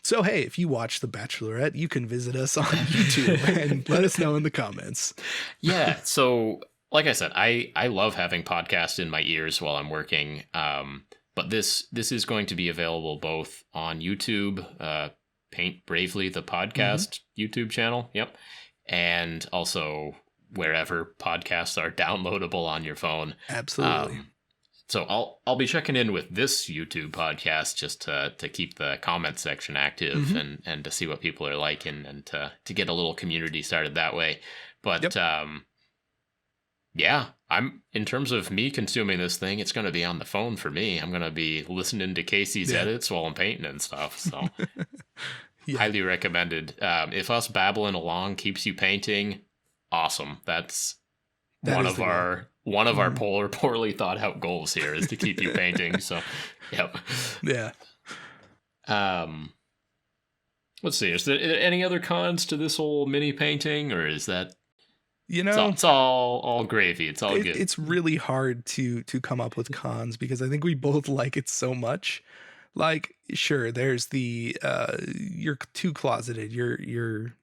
So, hey, if you watch The Bachelorette, you can visit us on YouTube and let us know in the comments. Yeah, so like I said, I love having podcasts in my ears while I'm working. But this is going to be available both on YouTube, Paint Bravely the podcast YouTube channel. Yep. And also wherever podcasts are downloadable on your phone. Absolutely. So I'll be checking in with this YouTube podcast just to keep the comment section active and to see what people are liking and to get a little community started that way. But yeah, I'm in terms of me consuming this thing, it's going to be on the phone for me. I'm going to be listening to Casey's edits while I'm painting and stuff. So highly recommended. If us babbling along keeps you painting, awesome. That one of our poorly thought out goals here is to keep you painting. So, yep. Yeah. Let's see. Is there any other cons to this whole mini painting, or is that? It's all gravy. It's all good. It's really hard to come up with cons because I think we both like it so much. Like, sure, there's the you're too closeted. You're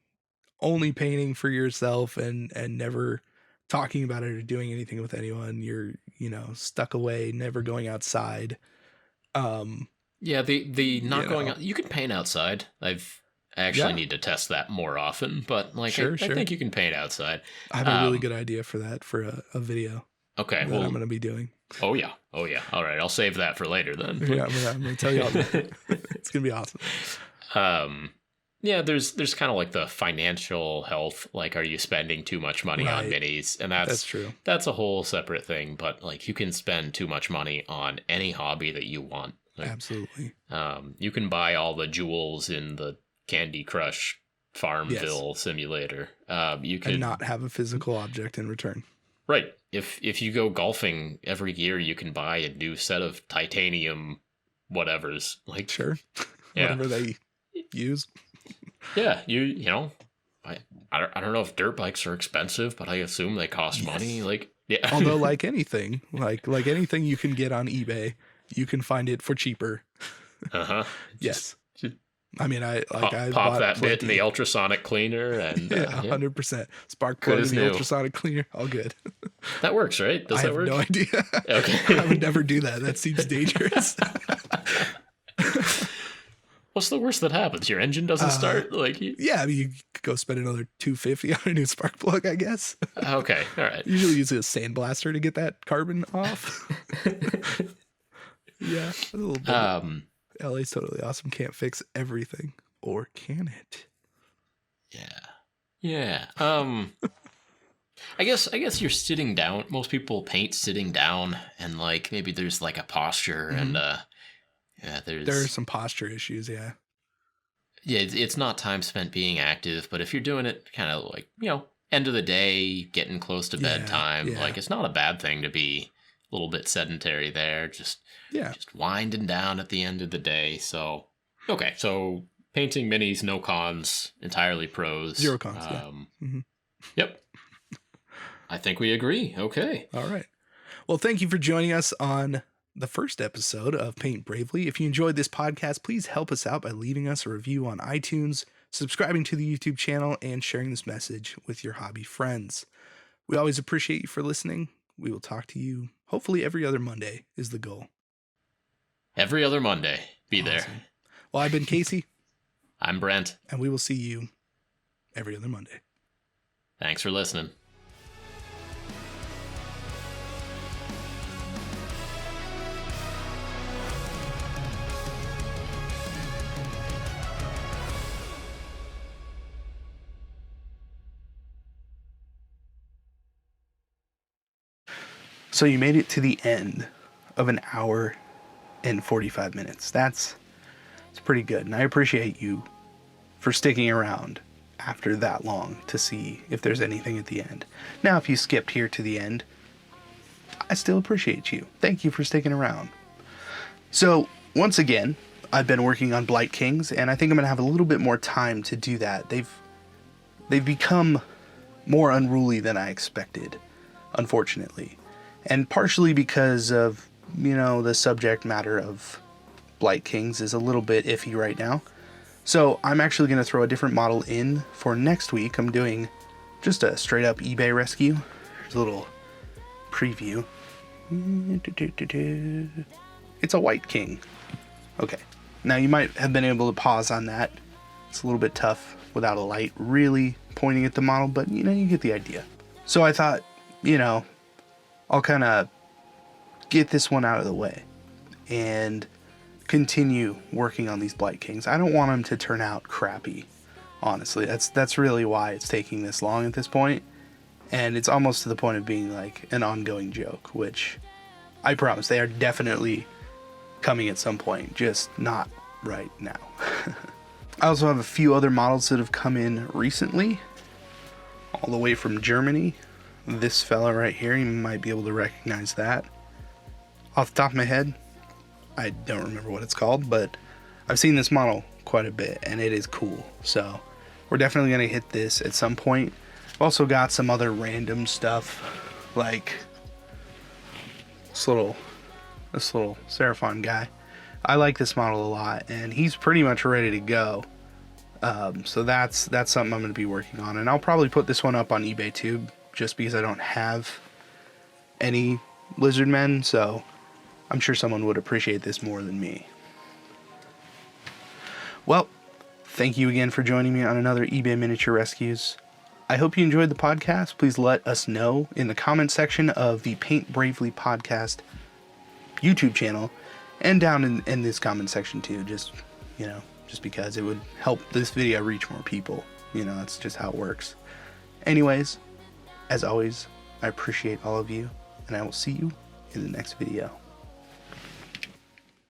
only painting for yourself and never talking about it or doing anything with anyone. You're, stuck away, never going outside. Yeah, the not going out. You can paint outside. I actually need to test that more often, but I think you can paint outside. I have a really good idea for that for a video. Okay, that I'm going to be doing. Oh yeah. All right, I'll save that for later then. Yeah, I'm going to tell you all that. It's going to be awesome. Yeah, there's kind of like the financial health. Like, are you spending too much money on minis? And that's true. That's a whole separate thing. But you can spend too much money on any hobby that you want. Absolutely. You can buy all the jewels in the Candy Crush Farmville simulator. You can not have a physical object in return. Right. If you go golfing every year, you can buy a new set of titanium whatevers. Sure. Whatever they use. Yeah, I don't know if dirt bikes are expensive, but I assume they cost money. Although like anything you can get on eBay, you can find it for cheaper. Yes. I mean, I pop that bit in the ultrasonic cleaner and 100% spark plug in the ultrasonic cleaner. All good. That works, right? Does that work? I have no idea. Okay. I would never do that. That seems dangerous. What's the worst that happens? Your engine doesn't start? Yeah, I mean, you could go spend another $250 on a new spark plug, I guess. Okay, all right. Usually use a sandblaster to get that carbon off. Yeah, a little bit. LA's totally awesome. Can't fix everything, or can it? Yeah. I guess you're sitting down. Most people paint sitting down, and maybe there's a posture and there are some posture issues. Yeah, it's not time spent being active, but if you're doing it kind of end of the day, getting close to bedtime, it's not a bad thing to be a little bit sedentary there. Just winding down at the end of the day. So, okay. So painting minis, no cons, entirely pros. 0 cons. Yep. I think we agree. Okay. All right. Well, thank you for joining us on the first episode of Paint Bravely. If you enjoyed this podcast, please help us out by leaving us a review on iTunes, subscribing to the YouTube channel, and sharing this message with your hobby friends. We always appreciate you for listening. We will talk to you hopefully every other Monday is the goal. Every other Monday. Be awesome. There. Well, I've been Casey. I'm Brent. And we will see you every other Monday. Thanks for listening. So you made it to the end of an hour and 45 minutes. It's pretty good. And I appreciate you for sticking around after that long to see if there's anything at the end. Now, if you skipped here to the end, I still appreciate you. Thank you for sticking around. So once again, I've been working on Blight Kings, and I think I'm going to have a little bit more time to do that. They've become more unruly than I expected, unfortunately. And partially because of, the subject matter of Blight Kings is a little bit iffy right now. So I'm actually going to throw a different model in for next week. I'm doing just a straight up eBay rescue. There's a little preview. It's a White King. Okay. Now you might have been able to pause on that. It's a little bit tough without a light really pointing at the model, but you know, you get the idea. So I thought, you know, I'll kind of get this one out of the way and continue working on these Blight Kings. I don't want them to turn out crappy, honestly. That's really why it's taking this long at this point. And it's almost to the point of being like an ongoing joke, which I promise they are definitely coming at some point, just not right now. I also have a few other models that have come in recently, all the way from Germany. This fella right here, you might be able to recognize that. Off the top of my head, I don't remember what it's called, but I've seen this model quite a bit, and it is cool. So we're definitely going to hit this at some point. I've also got some other random stuff, like this little Seraphon guy. I like this model a lot, and he's pretty much ready to go. So that's something I'm going to be working on, and I'll probably put this one up on eBay too, just because I don't have any lizard men, so I'm sure someone would appreciate this more than me. Well, thank you again for joining me on another eBay Miniature Rescues. I hope you enjoyed the podcast. Please let us know in the comment section of the Paint Bravely podcast YouTube channel, and down in this comment section too, just, you know, just because it would help this video reach more people. You know, that's just how it works. Anyways, as always, I appreciate all of you, and I will see you in the next video.